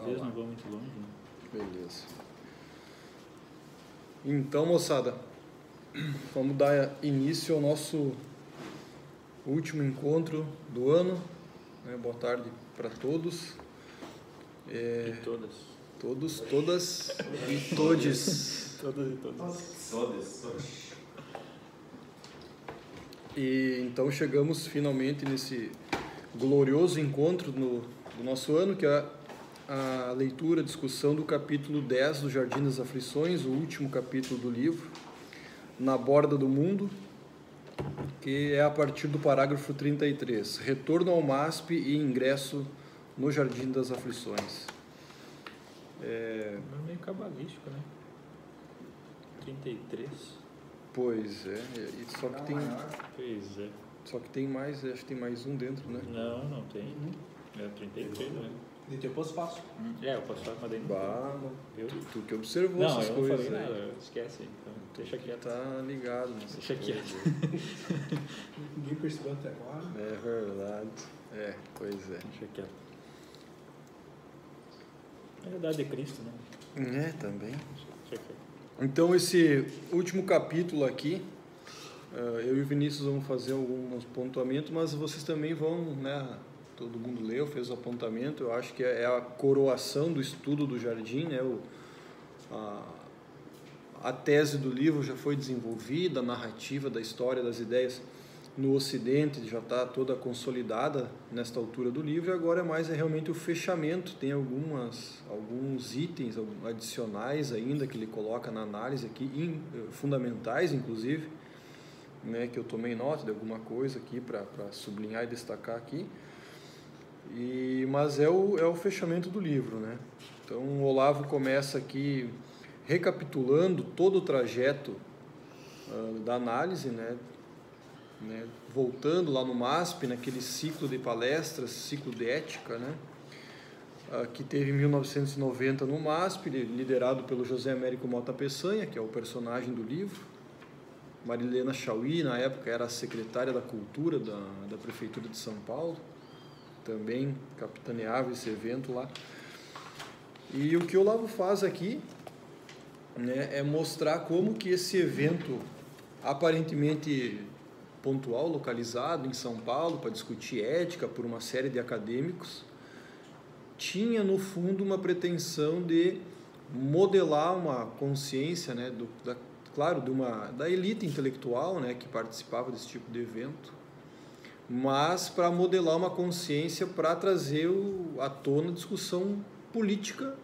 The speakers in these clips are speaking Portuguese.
Talvez não vão muito longe, né? Beleza. Então, moçada, vamos dar início ao nosso último encontro do ano. Boa tarde para todos. E todas. Todos, todas e todes. Todas e todas. Todas. E então chegamos finalmente nesse glorioso encontro do nosso ano, que é a leitura, a discussão do capítulo 10 do Jardim das Aflições, o último capítulo do livro, Na Borda do Mundo, que é a partir do parágrafo 33, retorno ao MASP e ingresso no Jardim das Aflições. É meio cabalístico, né? 33. Pois é, só que tem... Pois é. Só que tem mais, acho que tem mais um dentro, né? Não tem. É 33, né? E depois faço. Eu posso falar, mas daí não. Bah, Viu? tu que observou Não, essas eu não coisas falei aí. nada, esquece. Então, deixa quieto. Tá ligado nessas Deixa coisas. quieto. Ninguém percebeu até agora. É verdade. Pois é. Deixa quieto. É a idade de Cristo, né? Também. Deixa quieto. Então, esse último capítulo aqui, eu e o Vinícius vamos fazer alguns pontuamentos, mas vocês também vão, né? Todo mundo leu, fez o apontamento. Eu acho que é a coroação do estudo do jardim, né? A tese do livro já foi desenvolvida, a narrativa da história das ideias no Ocidente já está toda consolidada nesta altura do livro, e agora é realmente o fechamento. Tem alguns itens adicionais ainda que ele coloca na análise aqui, fundamentais inclusive, né, que eu tomei nota de alguma coisa aqui para sublinhar e destacar aqui. Mas é o fechamento do livro, né? Então o Olavo começa aqui recapitulando todo o trajeto da análise, né? Voltando lá no MASP, naquele ciclo de palestras, ciclo de ética, né? Que teve em 1990 no MASP, liderado pelo José Américo Mota Peçanha, que é o personagem do livro. Marilena Chauí, na época, era a secretária da Cultura da Prefeitura de São Paulo, também capitaneava esse evento lá. E o que o Olavo faz aqui, né, é mostrar como que esse evento, aparentemente pontual, localizado em São Paulo, para discutir ética por uma série de acadêmicos, tinha no fundo uma pretensão de modelar uma consciência, né, da elite intelectual, né, que participava desse tipo de evento, mas para modelar uma consciência para trazer à tona discussão política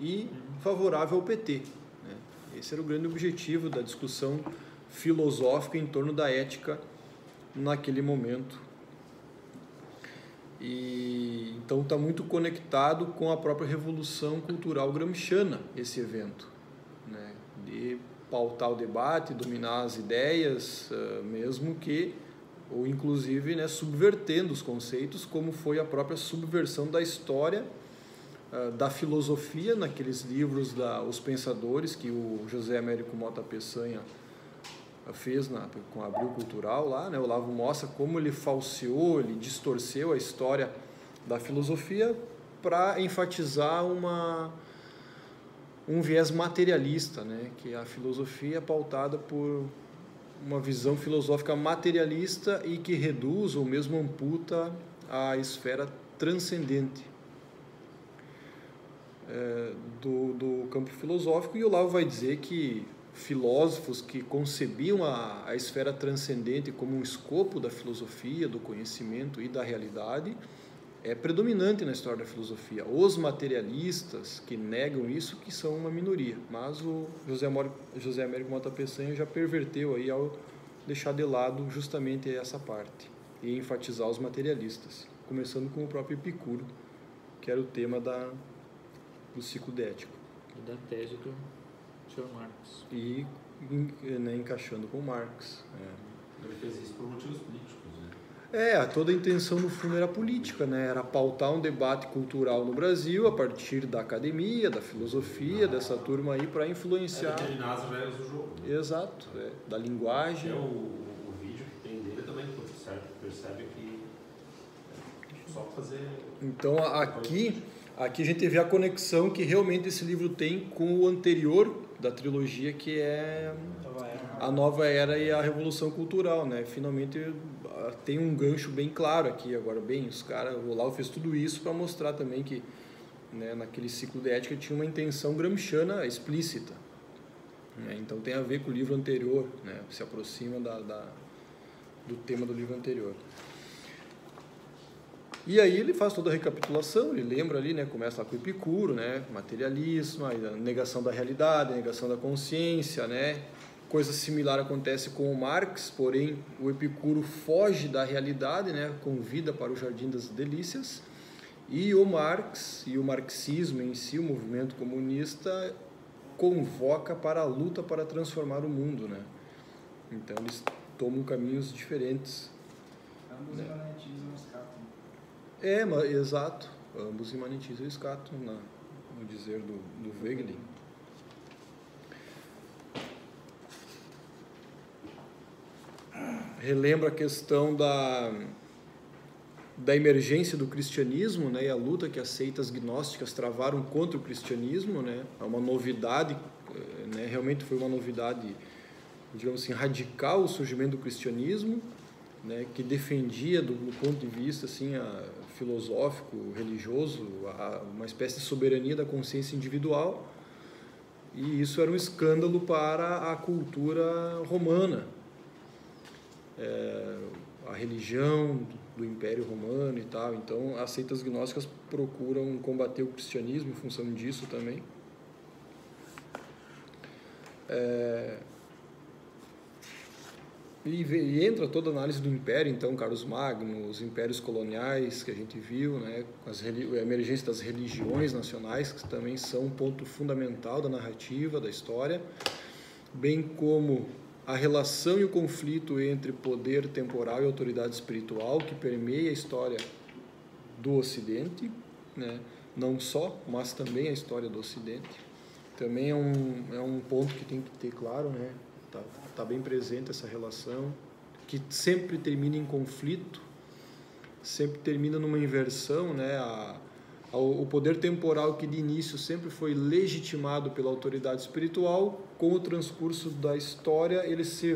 e favorável ao PT. Né? Esse era o grande objetivo da discussão filosófica em torno da ética naquele momento. E então está muito conectado com a própria revolução cultural gramsciana, esse evento, né? De pautar o debate, dominar as ideias, mesmo que, ou inclusive, né, subvertendo os conceitos, como foi a própria subversão da história, da filosofia, naqueles livros Os Pensadores, que o José Américo Mota Peçanha fez com a Abril Cultural lá, né? O Olavo mostra como ele falseou, ele distorceu a história da filosofia para enfatizar um viés materialista, né? Que a filosofia é pautada por uma visão filosófica materialista e que reduz ou mesmo amputa a esfera transcendente do campo filosófico. E o Olavo vai dizer que filósofos que concebiam a esfera transcendente como um escopo da filosofia, do conhecimento e da realidade, é predominante na história da filosofia. Os materialistas que negam isso, que são uma minoria, mas o José Américo Mota Peçanha já perverteu aí ao deixar de lado justamente essa parte e enfatizar os materialistas, começando com o próprio Epicuro, que era o tema do ciclo de ética. E da tese do Sr. Marx. E né, encaixando com Marx. Ele fez isso por motivos políticos, né? Toda a intenção no fundo era política, né? Era pautar um debate cultural no Brasil a partir da academia, da filosofia, dessa turma aí, para influenciar. Aquele nas regras do jogo. Exato, da linguagem. O vídeo que tem dele também percebe que só fazer. Então aqui Aqui a gente vê a conexão que realmente esse livro tem com o anterior da trilogia, que é a Nova Era e a Revolução Cultural, né? Finalmente tem um gancho bem claro aqui. Agora, o Olavo fez tudo isso para mostrar também que, né, naquele ciclo de ética tinha uma intenção gramsciana explícita, né? Então tem a ver com o livro anterior, né? Se aproxima do tema do livro anterior. E aí ele faz toda a recapitulação, ele lembra ali, né, começa lá com o Epicuro, né, materialismo, a negação da realidade, a negação da consciência, né, coisa similar acontece com o Marx, porém o Epicuro foge da realidade, né, convida para o Jardim das Delícias, e o Marx e o marxismo em si, o movimento comunista, convoca para a luta para transformar o mundo, né. Então eles tomam caminhos diferentes. Ambos imanentizam os catos. Exato. Ambos imanentizam o escato, no dizer do Wegelin. Relembra a questão da emergência do cristianismo, né, e a luta que as seitas gnósticas travaram contra o cristianismo, né. É uma novidade, né, realmente foi uma novidade, digamos assim, radical, o surgimento do cristianismo, né, que defendia, do ponto de vista assim, filosófico, religioso, uma espécie de soberania da consciência individual, e isso era um escândalo para a cultura romana, a religião do Império Romano e tal. Então as seitas gnósticas procuram combater o cristianismo em função disso também. E entra toda a análise do império, então, Carlos Magno, os impérios coloniais que a gente viu, né, a emergência das religiões nacionais, que também são um ponto fundamental da narrativa, da história, bem como a relação e o conflito entre poder temporal e autoridade espiritual, que permeia a história do Ocidente, né, não só, mas também a história do Ocidente. Também é um ponto que tem que ter claro, né? Tá bem presente essa relação, que sempre termina em conflito, sempre termina numa inversão, né? O poder temporal, que de início sempre foi legitimado pela autoridade espiritual, com o transcurso da história ele se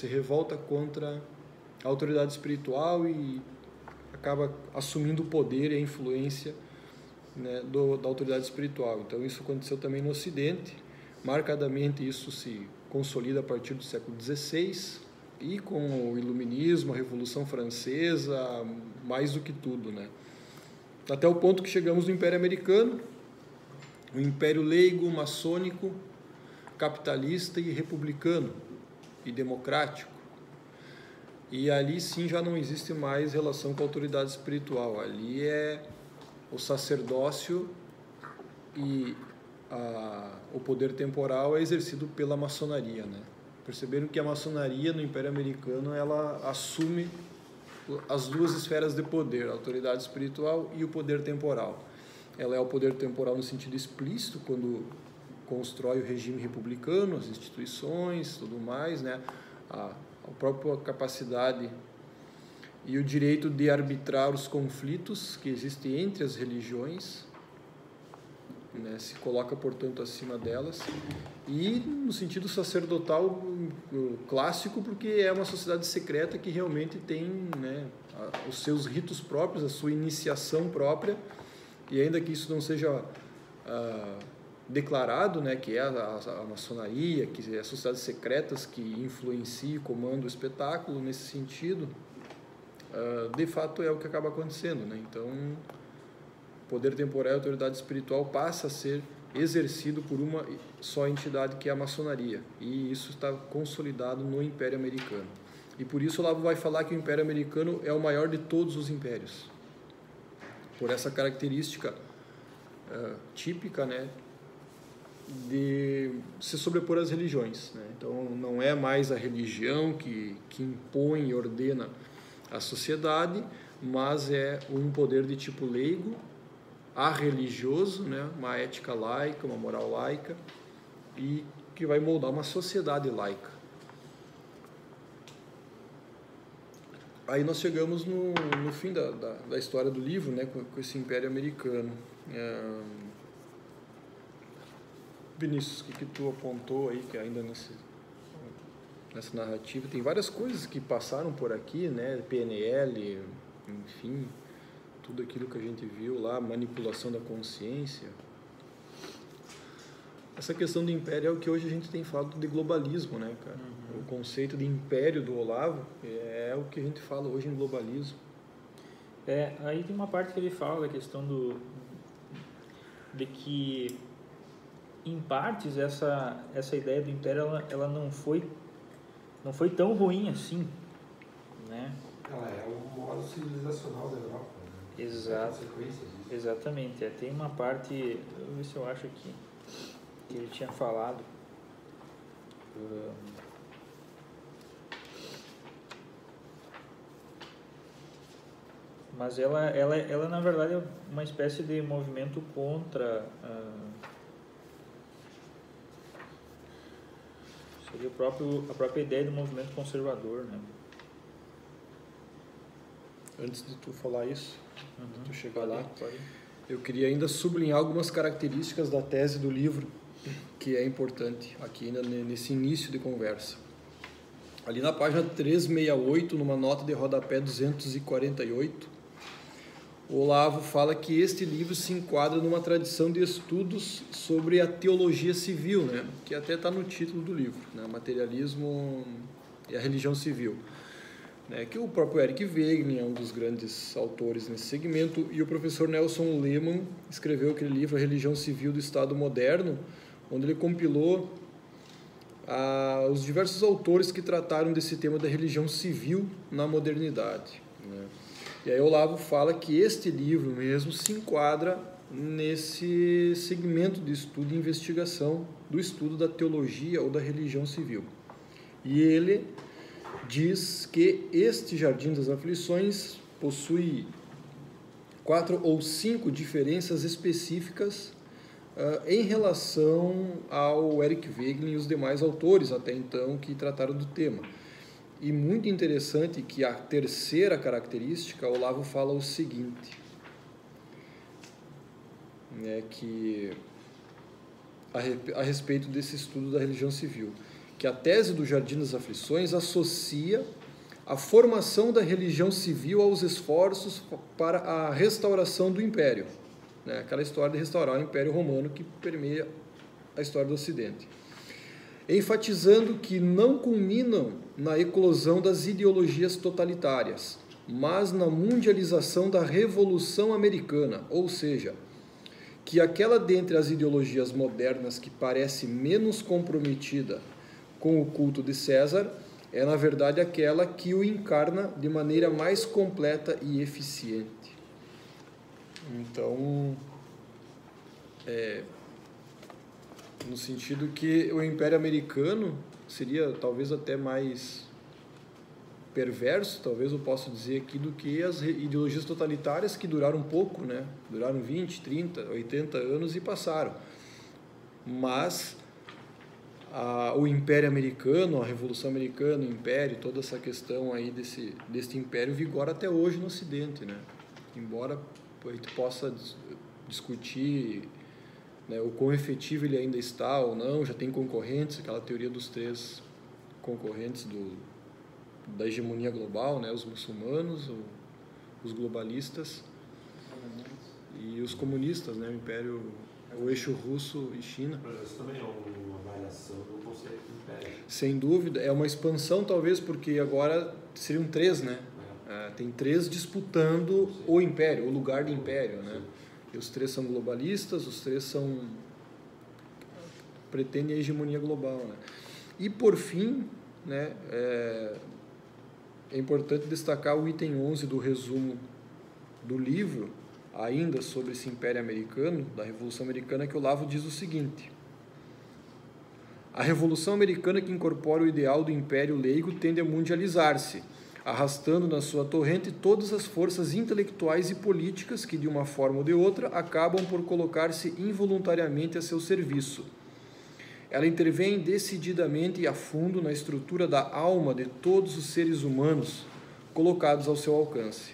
revolta contra a autoridade espiritual e acaba assumindo o poder e a influência, né, da autoridade espiritual. Então isso aconteceu também no Ocidente. Marcadamente isso se consolida a partir do século XVI e com o Iluminismo, a Revolução Francesa, mais do que tudo, né? Até o ponto que chegamos no Império Americano, um império leigo, maçônico, capitalista e republicano e democrático. E ali sim já não existe mais relação com a autoridade espiritual. Ali é o sacerdócio e o poder temporal é exercido pela maçonaria, né? Perceberam que a maçonaria no Império Americano ela assume as duas esferas de poder, a autoridade espiritual e o poder temporal. Ela é o poder temporal no sentido explícito, quando constrói o regime republicano, as instituições, tudo mais, né? A própria capacidade e o direito de arbitrar os conflitos que existem entre as religiões, né, se coloca, portanto, acima delas, e no sentido sacerdotal clássico, porque é uma sociedade secreta que realmente tem, né, os seus ritos próprios, a sua iniciação própria, e ainda que isso não seja declarado, né, que é a maçonaria, que é as sociedades secretas que influenciam e comandam o espetáculo, nesse sentido, de fato é o que acaba acontecendo, né? Então, poder temporal e autoridade espiritual passa a ser exercido por uma só entidade, que é a maçonaria, e isso está consolidado no Império Americano. E por isso Olavo vai falar que o Império Americano é o maior de todos os impérios, por essa característica típica, né, de se sobrepor às religiões, né? Então não é mais a religião que impõe e ordena a sociedade, mas é um poder de tipo leigo, arreligioso, né, uma ética laica, uma moral laica, e que vai moldar uma sociedade laica. Aí nós chegamos no fim da história do livro, né, com esse Império Americano. Vinícius, o que tu apontou aí, que ainda nessa narrativa, tem várias coisas que passaram por aqui, né? PNL, enfim, tudo aquilo que a gente viu lá, manipulação da consciência. Essa questão do império é o que hoje a gente tem falado de globalismo, né, cara? O conceito de império do Olavo é o que a gente fala hoje em globalismo. Aí tem uma parte que ele fala da questão de que, em partes, essa ideia do império ela não foi tão ruim assim, né? Ela é o modo civilizacional da Europa, né? Exato. Consequências disso. Exatamente. Tem uma parte, vou ver se eu acho aqui, que ele tinha falado. Mas ela na verdade é uma espécie de movimento contra seria a própria ideia do movimento conservador, né? Antes de tu falar isso, de tu chegar lá, Pode. eu queria ainda sublinhar algumas características da tese do livro, que é importante aqui ainda nesse início de conversa. Ali na página 368, numa nota de rodapé 248, o Olavo fala que este livro se enquadra numa tradição de estudos sobre a teologia civil, né? Que até está no título do livro, né? Materialismo e a religião civil. Né? Que o próprio Eric Wegelin é um dos grandes autores nesse segmento, e o professor Nelson Lehmann escreveu aquele livro, A Religião Civil do Estado Moderno, onde ele compilou os diversos autores que trataram desse tema da religião civil na modernidade, né? E aí o Olavo fala que este livro mesmo se enquadra nesse segmento de estudo e investigação do estudo da teologia ou da religião civil. E ele diz que este Jardim das Aflições possui 4 ou 5 diferenças específicas em relação ao Eric Wegelin e os demais autores até então que trataram do tema. E muito interessante que a terceira característica, o Olavo fala o seguinte, né, que a respeito desse estudo da religião civil, que a tese do Jardim das Aflições associa a formação da religião civil aos esforços para a restauração do Império, né, aquela história de restaurar o Império Romano que permeia a história do Ocidente, enfatizando que não culminam na eclosão das ideologias totalitárias, mas na mundialização da Revolução Americana, ou seja, que aquela dentre as ideologias modernas que parece menos comprometida com o culto de César é, na verdade, aquela que o encarna de maneira mais completa e eficiente. Então, no sentido que o Império Americano seria talvez até mais perverso, talvez eu possa dizer aqui, do que as ideologias totalitárias que duraram pouco, né? Duraram 20, 30, 80 anos e passaram. Mas o Império Americano, a Revolução Americana, o Império, toda essa questão aí desse Império vigora até hoje no Ocidente, né? Embora a gente possa discutir, né, o quão efetivo ele ainda está ou não, já tem concorrentes, aquela teoria dos 3 concorrentes da hegemonia global, né, os muçulmanos, os globalistas e os comunistas, né, o Império, o eixo russo e China. Mas isso também é uma variação do conceito de império. Sem dúvida, é uma expansão talvez, porque agora seriam 3, né? Tem 3 disputando o império, o lugar do império, né? E os 3 são globalistas, os 3 pretendem a hegemonia global, né? E por fim, né, é importante destacar o item 11 do resumo do livro, ainda sobre esse Império Americano, da Revolução Americana, que o Olavo diz o seguinte: a Revolução Americana, que incorpora o ideal do Império Leigo, tende a mundializar-se, arrastando na sua torrente todas as forças intelectuais e políticas que, de uma forma ou de outra, acabam por colocar-se involuntariamente a seu serviço. Ela intervém decididamente e a fundo na estrutura da alma de todos os seres humanos colocados ao seu alcance.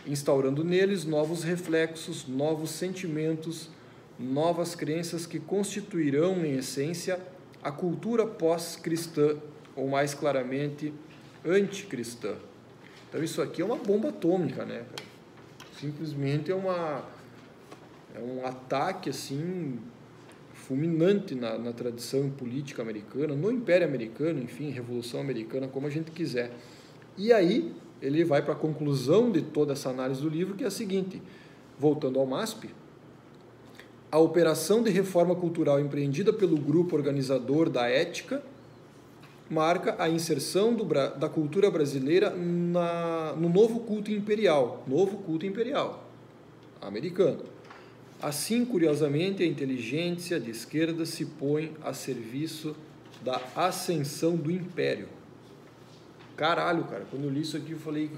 instaurando neles novos reflexos, novos sentimentos, novas crenças que constituirão, em essência, a cultura pós-cristã, ou mais claramente, anticristã. Então isso aqui é uma bomba atômica, né, cara? Simplesmente é um ataque assim fulminante na tradição política americana, no Império Americano, enfim, Revolução Americana, como a gente quiser. E aí ele vai para a conclusão de toda essa análise do livro, que é a seguinte: voltando ao MASP, a operação de reforma cultural empreendida pelo grupo organizador da ética marca a inserção da cultura brasileira no novo culto imperial americano. Assim, curiosamente, a inteligência de esquerda se põe a serviço da ascensão do império. Caralho, cara, quando eu li isso aqui eu falei,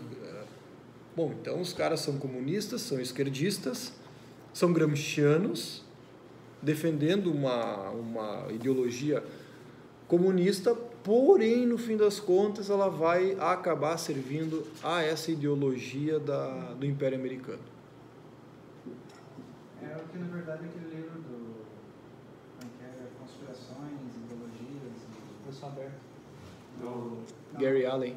bom, então os caras são comunistas, são esquerdistas, são gramscianos, defendendo uma ideologia comunista, porém, no fim das contas, ela vai acabar servindo a essa ideologia do Império Americano. É o que, na verdade, aquele livro do Conspirações, Ideologias... Versão aberta. Gary Allen.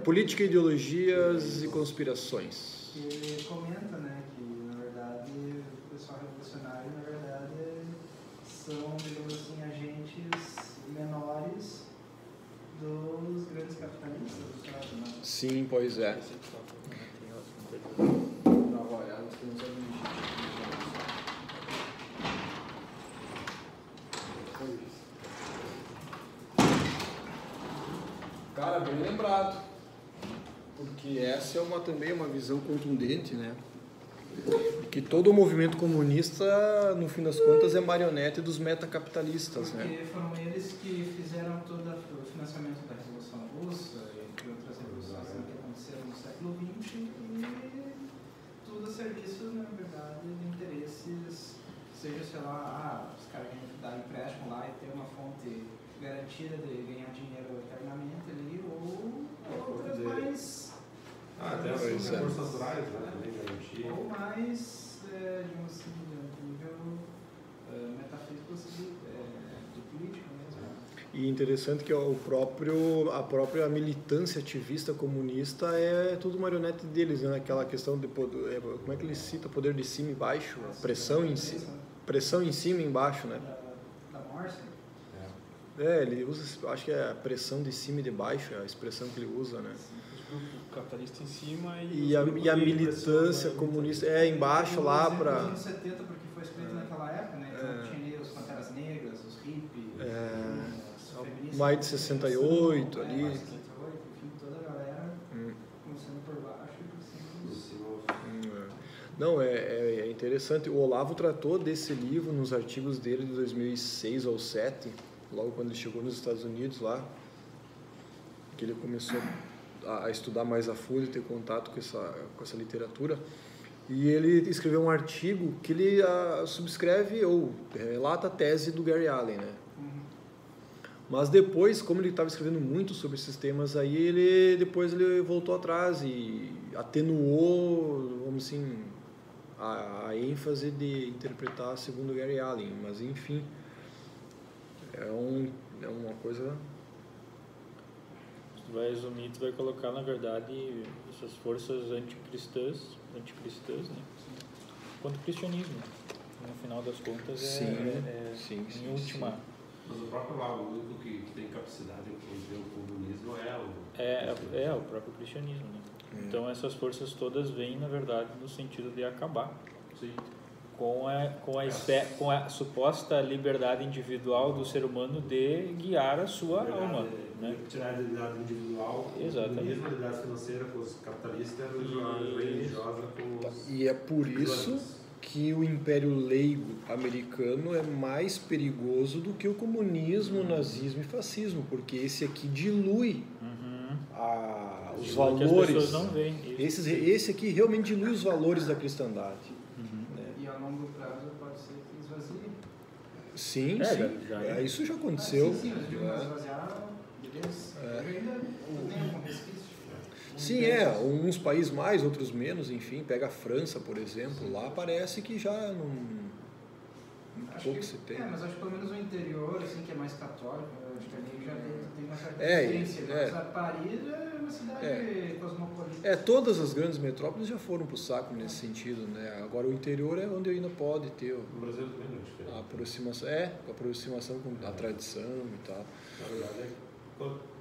Política, Ideologias e Conspirações. Ele comenta, né, que, na verdade, o pessoal revolucionário, na verdade, são, digamos assim, agentes menores dos grandes capitalistas do Estado, né? Sim, pois é. Cara, bem lembrado. Porque essa é também uma visão contundente, né? Que todo o movimento comunista, no fim das contas, é marionete dos metacapitalistas, né? Porque foram eles que fizeram todo o financiamento da Revolução Russa e entre outras revoluções que aconteceram no século XX e tudo a serviço, na verdade, de interesses, seja, sei lá, os caras querem dar empréstimo lá e ter uma fonte garantida de ganhar dinheiro eternamente ali, ou outras mais... até as forças naturais, né? Também garantia. Ou mais, digamos assim, de nível metafísico de política mesmo. E interessante que a própria militância ativista comunista é tudo marionete deles, né? Aquela questão de poder, como é que ele cita poder de cima e baixo, pressão em cima e embaixo, né? Da Morse. Ele usa, acho que é pressão de cima e de baixo, é a expressão que ele usa, né? O capitalista em cima e a militância comunista embaixo lá para... Nos anos 70, porque foi escrito naquela época, né? Então tinha ali os Panteras Negras, os hippies, os feministas... Maio de 68 ali... Maio de 68, enfim, toda a galera começando por baixo e por cima. Não, é interessante. O Olavo tratou desse livro nos artigos dele de 2006 ou 2007, logo quando ele chegou nos Estados Unidos lá, que ele começou a estudar mais a fundo e ter contato com essa literatura. E ele escreveu um artigo que ele subscreve ou relata a tese do Gary Allen, né? Mas depois, como ele estava escrevendo muito sobre esses temas aí, depois ele voltou atrás e atenuou, vamos assim, a ênfase de interpretar segundo Gary Allen. Mas enfim, é uma coisa... Tu vai resumir, tu vai colocar, na verdade, essas forças anticristãs, né? Contra o cristianismo. No final das contas, sim, em última... Mas o próprio Olavo, o único que tem capacidade de entender o comunismo é o próprio cristianismo, né? Então essas forças todas vêm, na verdade, no sentido de acabar com a suposta liberdade individual do ser humano de guiar a sua alma, né? Tirar a liberdade individual, exatamente, a liberdade financeira com os capitalistas e a religiosa com os... E é por isso que o império leigo americano é mais perigoso do que o comunismo, o nazismo e fascismo, porque esse aqui dilui os valores. Que as pessoas não veem. Esse aqui realmente dilui os valores da cristandade. E a longo prazo pode ser que esvazie. Sim. Já isso já aconteceu. Sim, mas esvaziar, beleza. Eu ainda tenho algum resquício. Sim, uns países mais, outros menos, enfim, pega a França, por exemplo, lá parece que já não... pouco se tem. Mas acho que pelo menos o interior, assim, que é mais católico, acho que ali já tem uma certa diferença. Mas a Paris é uma cidade cosmopolita. Todas as grandes metrópoles já foram pro saco nesse sentido, né? Agora o interior é onde ainda pode ter No Brasil também não é diferente. a aproximação com a tradição e tal. Na verdade,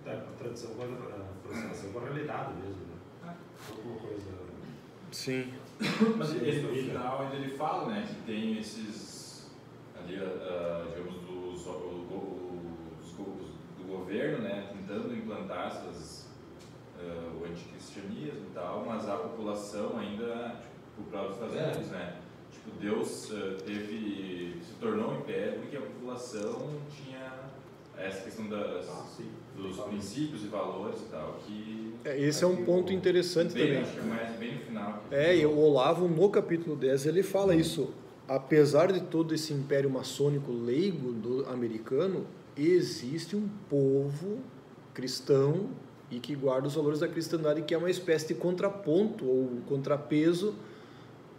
a tradição com a aproximação com a realidade mesmo, né? Alguma coisa... Sim. Mas ele, no final ainda ele fala, né, que tem esses ali, digamos, do governo, né, tentando implantar o anticristianismo e tal, mas a população ainda, tipo, o próprio Estados Unidos, né, tipo, Deus se tornou um império porque a população tinha essa questão dos princípios e valores e tal, que... Esse é um ponto interessante também. Acho que mais bem no final. E o Olavo, no capítulo 10, ele fala isso. Apesar de todo esse império maçônico leigo americano, existe um povo cristão e que guarda os valores da cristandade, que é uma espécie de contraponto ou contrapeso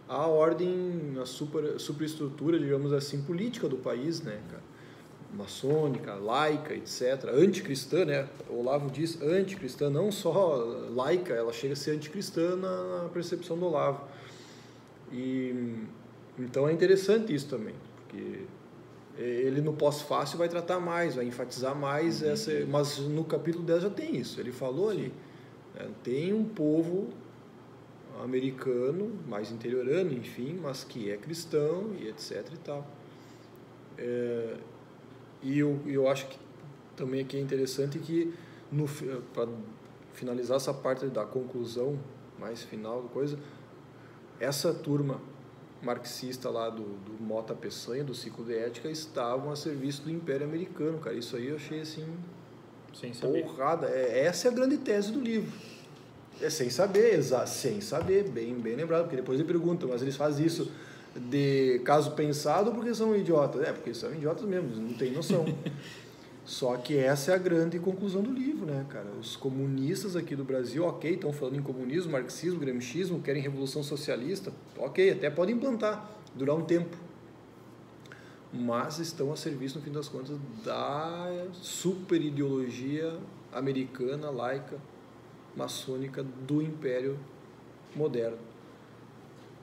à ordem, à superestrutura, digamos assim, política do país, né, cara? Maçônica, laica, etc. Anticristã, né? O Olavo diz anticristã, não só laica, ela chega a ser anticristã na percepção do Olavo. E então é interessante isso também, porque ele no pós-fácil vai tratar mais, vai enfatizar mais mas no capítulo 10 já tem isso. Ele falou ali, né? Tem um povo americano, mais interiorano, enfim, mas que é cristão e etc e tal. E eu acho que também aqui é interessante que, para finalizar essa parte da conclusão mais final da coisa, essa turma marxista lá do Mota Peçanha, do Ciclo de Ética, estavam a serviço do Império Americano, cara. Isso aí eu achei assim, sem saber. Porrada. Essa é a grande tese do livro. Sem saber, bem lembrado, porque depois ele pergunta, mas eles fazem isso de caso pensado ou porque são idiotas? Porque são idiotas mesmo, eles não têm noção. Só que essa é a grande conclusão do livro, né, cara? Os comunistas aqui do Brasil, ok, estão falando em comunismo, marxismo, gramscismo, querem revolução socialista, ok, até podem implantar, durar um tempo. Mas estão a serviço, no fim das contas, da super ideologia americana, laica, maçônica do Império moderno.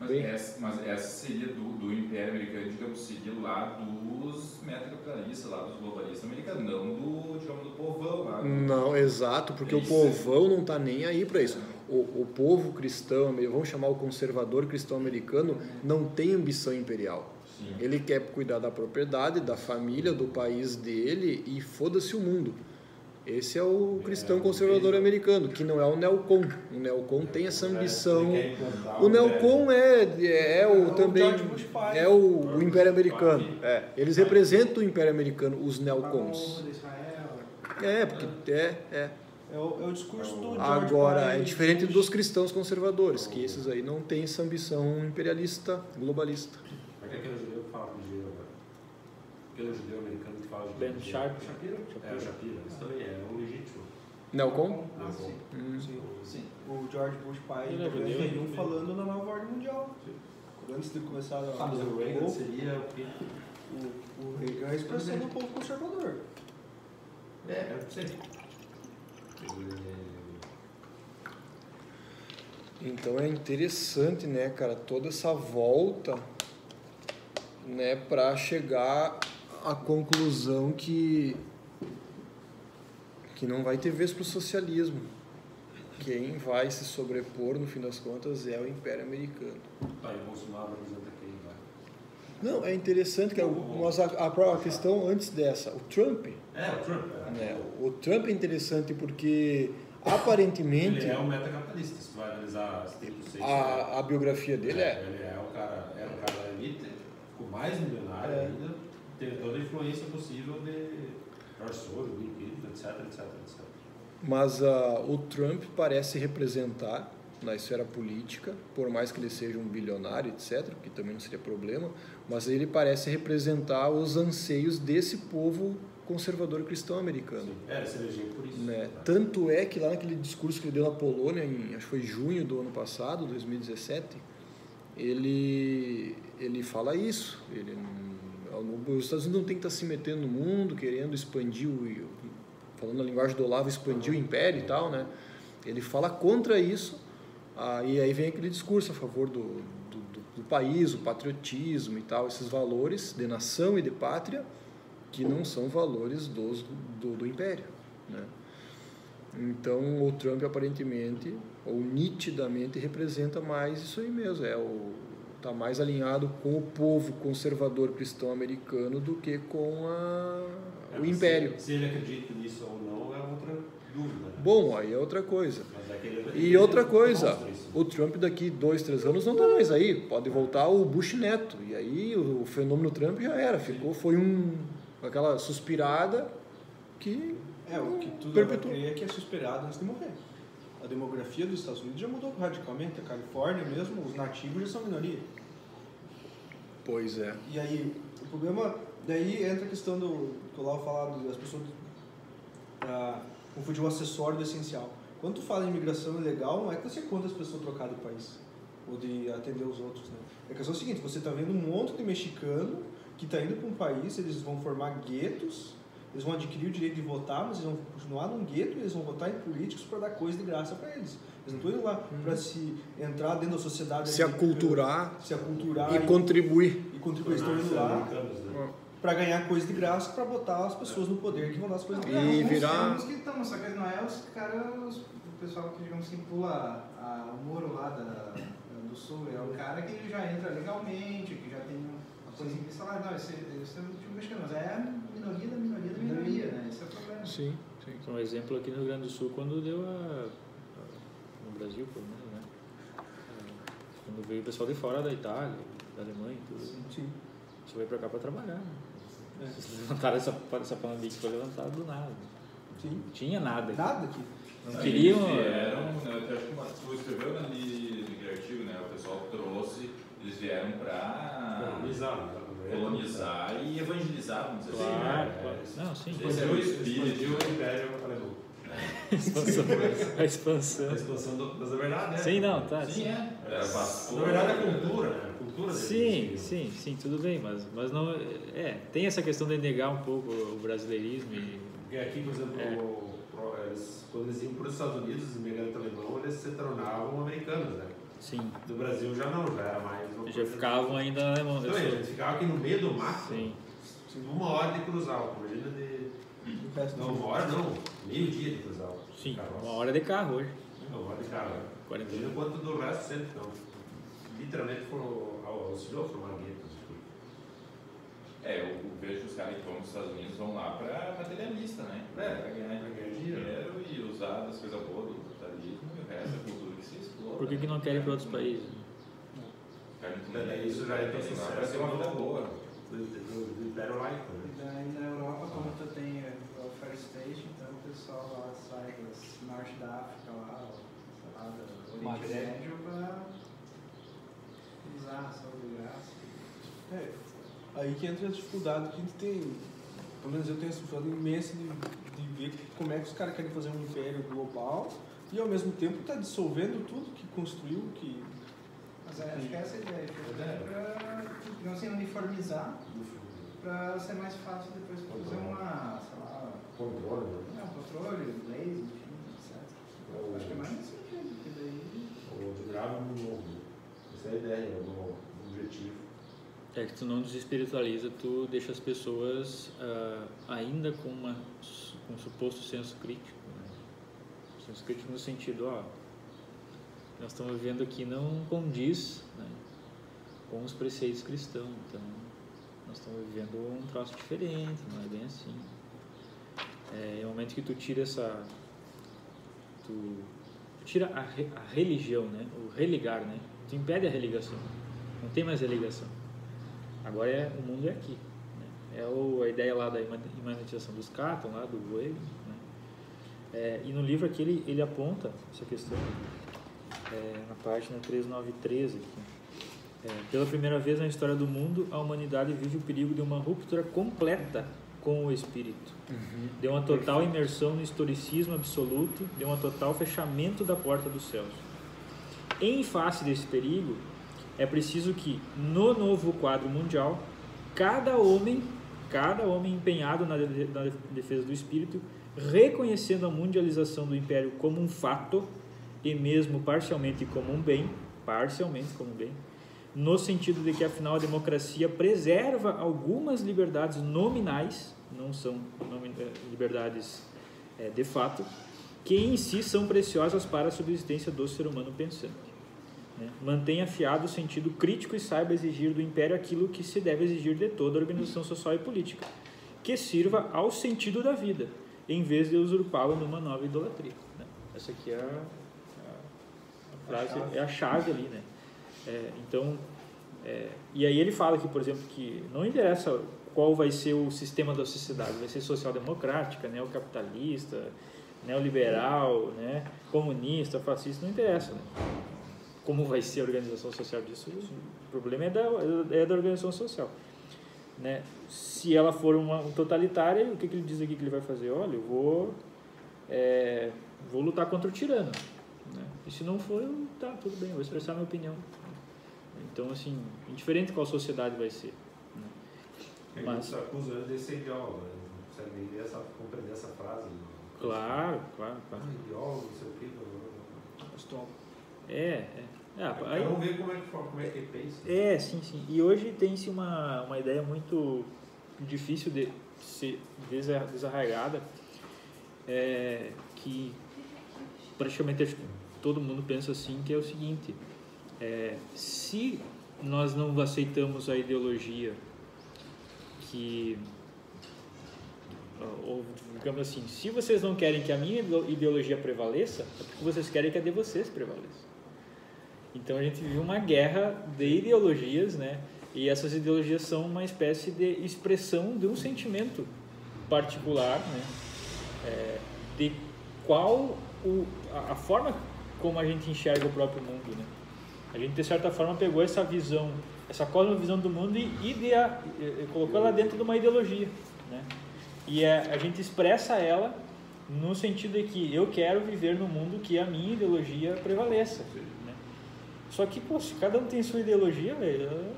Mas essa seria do Império Americano, digamos, seria lá dos metacapitalistas, lá dos globalistas americanos, não do povão lá. Não, exato, porque o povão não está nem aí para isso. O povo cristão, vamos chamar o conservador cristão americano, não tem ambição imperial. Sim. Ele quer cuidar da propriedade, da família, do país dele e foda-se o mundo. Esse é o cristão conservador americano, que não é o neocon. O neocon tem essa ambição. O neocon é o Império Americano. Eles representam o Império Americano, os neocons. Porque É o discurso do George Agora, é diferente dos cristãos conservadores, que esses aí não têm essa ambição imperialista, globalista. Mas aquele judeu que fala de dinheiro agora? Aquele judeu americano que fala de Ben dinheiro. Shapiro. O Shapiro. Isso também é um legítimo. Neocon? Sim. O George Bush pai Ele é em judeu, 91 falando na nova ordem mundial. Antes de começar a Mas o Reagan seria o quê? o Reagan é a expressão do povo conservador. Eu sei. Então é interessante, né, cara, toda essa volta, né, para chegar à conclusão que não vai ter vez para o socialismo. Quem vai se sobrepor, no fim das contas, é o Império Americano. Tá, e o Bolsonaro representa quem, vai? Não, é interessante que mas a questão antes dessa, o Trump. O Trump. Né, o Trump é interessante porque aparentemente Ele é um metacapitalista, se tu vai analisar as tempos a biografia dele Ele era um cara da elite, ficou mais milionário ainda, teve toda a influência possível de George Soros, Bill Clinton, etc. Mas o Trump parece representar na esfera política, por mais que ele seja um bilionário, etc., que também não seria problema, mas ele parece representar os anseios desse povo conservador cristão americano. Se elegeu por isso. Né? Tanto é que lá naquele discurso que ele deu na Polônia, acho que foi junho do ano passado, 2017, ele fala isso. Os Estados Unidos não tem que estar se metendo no mundo, querendo expandir, falando na linguagem do Olavo, expandir o império e tal, né? Ele fala contra isso, e aí vem aquele discurso a favor do país, o patriotismo e tal, esses valores de nação e de pátria, que não são valores do império, né? Então o Trump aparentemente ou nitidamente representa mais isso aí mesmo, está mais alinhado com o povo conservador cristão americano do que com o império. Se ele acredita nisso ou não é outra dúvida, né? Bom, aí é outra coisa. Mas E outra coisa, o Trump daqui 2, 3 anos não está mais aí, pode voltar o Bush neto, e aí o fenômeno Trump já era, foi aquela suspirada que O que tudo vai crer é que é suspirado antes de morrer. A demografia dos Estados Unidos já mudou radicalmente. A Califórnia mesmo, os nativos já são minoria. Pois é. E aí, o problema... Daí entra a questão do que o Lau falava, das pessoas confundir o acessório do essencial. Quando tu fala em imigração ilegal, não é que você conta as pessoas trocar de país ou de atender os outros, né? É a questão é o seguinte, você está vendo um monte de mexicano que está indo para um país, eles vão formar guetos, eles vão adquirir o direito de votar, mas eles vão continuar num gueto e eles vão votar em políticos para dar coisa de graça para eles. Eles não estão indo lá para se entrar dentro da sociedade, se aculturar e contribuir. Eles estão indo lá para ganhar coisa de graça, para botar as pessoas no poder que vão dar as coisas de graça. E virar... que estão, só que não é os caras, o pessoal que, digamos assim, pula o muro lá do sul, é o cara que já entra legalmente, que já tem uma coisinha que fala, não, esse é o tipo mexicano, mas é a minoria da minoria da minoria, né? Esse é o problema. Sim. Então, um exemplo aqui no Rio Grande do Sul, quando deu no Brasil, pelo menos, né? Quando veio o pessoal de fora da Itália, da Alemanha e tudo. Sim. Você veio pra cá pra trabalhar, né? Vocês levantaram essa panambi que foi levantada do nada. Sim. Não tinha nada aqui. Nada aqui. Não queriam... Tu escreveu naquele artigo, né? O pessoal trouxe, eles vieram para colonizar e evangelizar, vamos dizer assim. Claro. Não, sim. Esse é o espírito do Império Alemão. A expansão. A expansão da verdade, né? Sim, não, tá. Sim, é. Na verdade, é cultura, né? Sim, tudo bem, mas não... tem essa questão de negar um pouco o brasileirismo e... Porque aqui, por exemplo, quando eles iam para os Estados Unidos, os imigrantes alemães, eles se tornavam americanos, né? Sim. Do Brasil já não, já era mais... Já ficavam ainda alemão. Então, a gente ficava aqui no meio do mato, sim. Uma hora de cruzar, imagina não, uma hora não, meio dia de cruzar. Sim, uma hora de carro hoje. Uma hora de carro. Imagina quanto do resto sempre, então. Literalmente auxiliou formar guetos. Eu vejo os caras que vão nos Estados Unidos vão lá para materialista, né? Para ganhar dinheiro e usar das coisas boas do capitalismo e o resto é cultura que se explora. Por que não querem para outros países? Isso já é para ser uma vida boa. Do Império Laico. E na Europa, como tu tem o welfare state, então o pessoal lá sai do norte da África, lá, sei lá, do Oriente Médio, para usar a saúde de graça. Aí que entra a dificuldade que a gente tem, pelo menos eu tenho essa dificuldade imensa de ver como é que os caras querem fazer um império global e ao mesmo tempo está dissolvendo tudo que construiu, que... Mas acho que essa é a ideia, para assim, uniformizar, para ser mais fácil depois fazer uma, sei lá... Controle, né? Controle, leis, enfim, etc. Acho que é mais nesse sentido, porque daí... Ou de grave novo. Essa é a ideia, o objetivo. É que tu não desespiritualiza, tu deixa as pessoas ainda com um suposto senso crítico. Né? Senso crítico no sentido, nós estamos vivendo aqui não condiz, né, com os preceitos cristãos, então nós estamos vivendo um troço diferente, não é bem assim. No momento que tu tira a religião, né, o religar, né, tu impede a religação, não tem mais religação. Agora o mundo é aqui, né? A ideia lá da imanentização dos Caton, lá do Whegel, né? E no livro aqui ele aponta essa questão, na página 3913 aqui. Pela primeira vez na história do mundo, a humanidade vive o perigo de uma ruptura completa com o espírito. De uma total imersão no historicismo absoluto, de um total fechamento da porta dos céus. Em face desse perigo, é preciso que, no novo quadro mundial, cada homem empenhado na defesa do espírito, reconhecendo a mundialização do império como um fato e mesmo parcialmente como um bem, no sentido de que, afinal, a democracia preserva algumas liberdades nominais, não são liberdades de fato, que em si são preciosas para a subsistência do ser humano pensante. Mantenha afiado o sentido crítico e saiba exigir do império aquilo que se deve exigir de toda a organização social e política, que sirva ao sentido da vida, em vez de usurpá-lo numa nova idolatria. Essa aqui é a frase, é a chave ali, né? E aí ele fala que, por exemplo, que não interessa qual vai ser o sistema da sociedade, vai ser social-democrática, neocapitalista, neoliberal, comunista, fascista, não interessa, né? Como vai ser a organização social disso, o problema é da organização social, né? Se ela for um totalitária, o que ele diz aqui que ele vai fazer? Olha, eu vou lutar contra o tirano, né? E se não for, tá, tudo bem, eu vou expressar minha opinião. Então, assim, indiferente qual sociedade vai ser, né? Mas você acusa ele de ser ideólogo, né? Não consegue compreender essa frase? Claro. Ideólogo, não sei o quê. Aí, vamos ver como é que ele pensa. Sim. E hoje tem-se uma ideia muito difícil de ser desarraigada, que praticamente todo mundo pensa assim, que é o seguinte: se nós não aceitamos a ideologia ou digamos assim, se vocês não querem que a minha ideologia prevaleça, é porque vocês querem que a de vocês prevaleça. Então a gente vive uma guerra de ideologias, né? E essas ideologias são uma espécie de expressão de um sentimento particular, né? De qual a forma como a gente enxerga o próprio mundo, né? A gente de certa forma pegou essa visão, essa cosmovisão do mundo e colocou ela dentro de uma ideologia, né? E a gente expressa ela no sentido de que eu quero viver no mundo que a minha ideologia prevaleça, né? Só que, se cada um tem sua ideologia,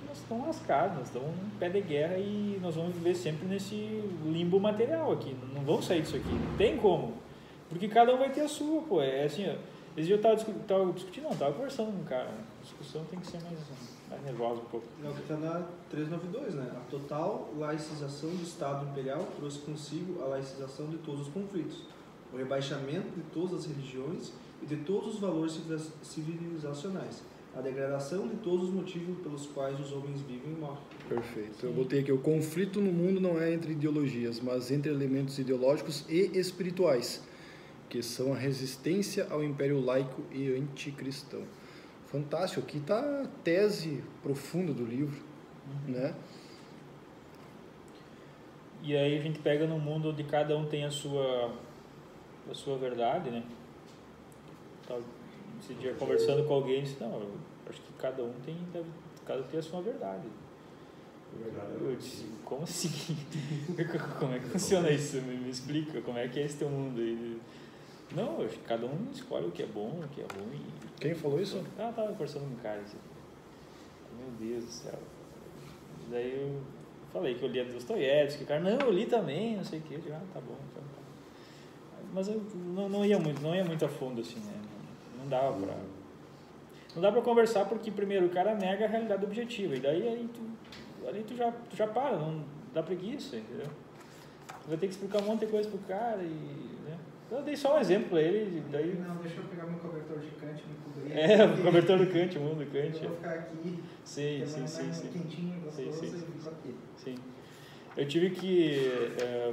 nós estamos lascados, nós estamos num pé de guerra e nós vamos viver sempre nesse limbo material aqui, não vamos sair disso aqui, não tem como, porque cada um vai ter a sua, assim, esse dia eu estava discutindo, estava conversando com um cara, né? A discussão tem que ser mais nervosa um pouco. É o que está na 392, né? A total laicização do Estado Imperial trouxe consigo a laicização de todos os conflitos, o rebaixamento de todas as religiões e de todos os valores civilizacionais, a degradação de todos os motivos pelos quais os homens vivem e morrem. Perfeito. Sim. Eu botei aqui: o conflito no mundo não é entre ideologias, mas entre elementos ideológicos e espirituais, que são a resistência ao império laico e anticristão. Fantástico. Aqui está a tese profunda do livro, né? E aí a gente pega num mundo onde cada um tem a sua verdade, né? Esse dia conversando com alguém, disse, não, eu acho que cada um tem a sua verdade. Eu disse, como assim? Como é que funciona isso? Me explica, como é que é esse teu mundo aí? Não, eu acho que cada um escolhe o que é bom, o que é ruim. Quem falou isso? Eu tava conversando com um cara, assim, meu Deus do céu. Daí eu falei que eu lia Dostoiévski, o cara, não, eu li também, não sei o que, eu digo, tá bom. Mas eu não ia muito a fundo, assim, né? Não dá pra conversar, porque primeiro o cara nega a realidade objetiva, e daí tu já para, não dá preguiça, entendeu? Tu vai ter que explicar um monte de coisa pro cara né? Eu dei só um exemplo pra ele, daí... Não, deixa eu pegar meu cobertor de Kant e me cobrir. O cobertor do Kant, o mundo do Kant. Eu vou ficar aqui, sim. quentinho, gostoso, e fico aqui. Sim. Eu tive que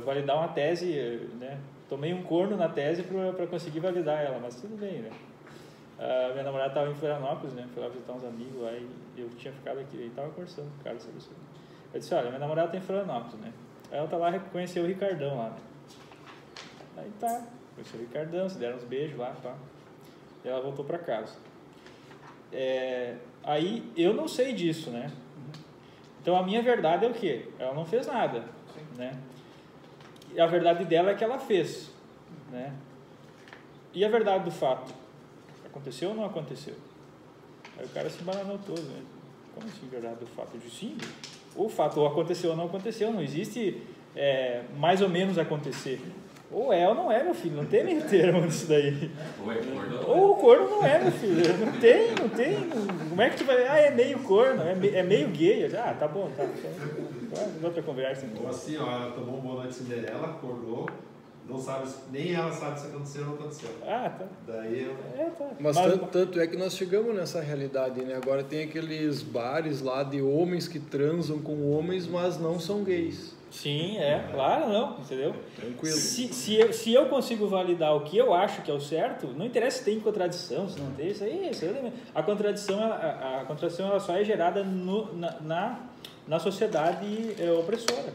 validar uma tese, né? Tomei um corno na tese para conseguir validar ela, mas tudo bem, né? Minha namorada estava em Florianópolis, né? Fui lá visitar uns amigos lá e eu tinha ficado aqui e estava conversando com o cara sobre isso. Eu disse, olha, minha namorada está em Florianópolis, né? Aí ela tá lá, conheceu o Ricardão lá, né? Aí tá, conheceu o Ricardão, se deram uns beijos lá, tá? E ela voltou para casa. Aí eu não sei disso, né? Então a minha verdade é o quê? Ela não fez nada, né? a verdade dela é que ela fez, né? E a verdade do fato? Aconteceu ou não aconteceu? Aí o cara se embananou todo, né? Como assim, verdade do fato? Eu disse, sim, o fato ou aconteceu ou não aconteceu, não existe mais ou menos acontecer. Ou é ou não é, meu filho, não tem meio termo nisso daí. Ou é corno Ou o corno não é, meu filho, não tem, como é que tu vai, é meio corno, é meio gay, tá bom, tá, outra conversa. Então. Ou assim, ó, ela tomou um boa noite Cinderela, acordou, não sabe, nem ela sabe se aconteceu ou não aconteceu. Tá. Daí Tá. Mas tanto é que nós chegamos nessa realidade, né? Agora tem aqueles bares lá de homens que transam com homens, mas não são gays. Sim, claro, não, entendeu? Tranquilo. Se eu consigo validar o que eu acho que é o certo, não interessa se tem contradição, se não tem, isso aí a contradição ela só é gerada na sociedade opressora.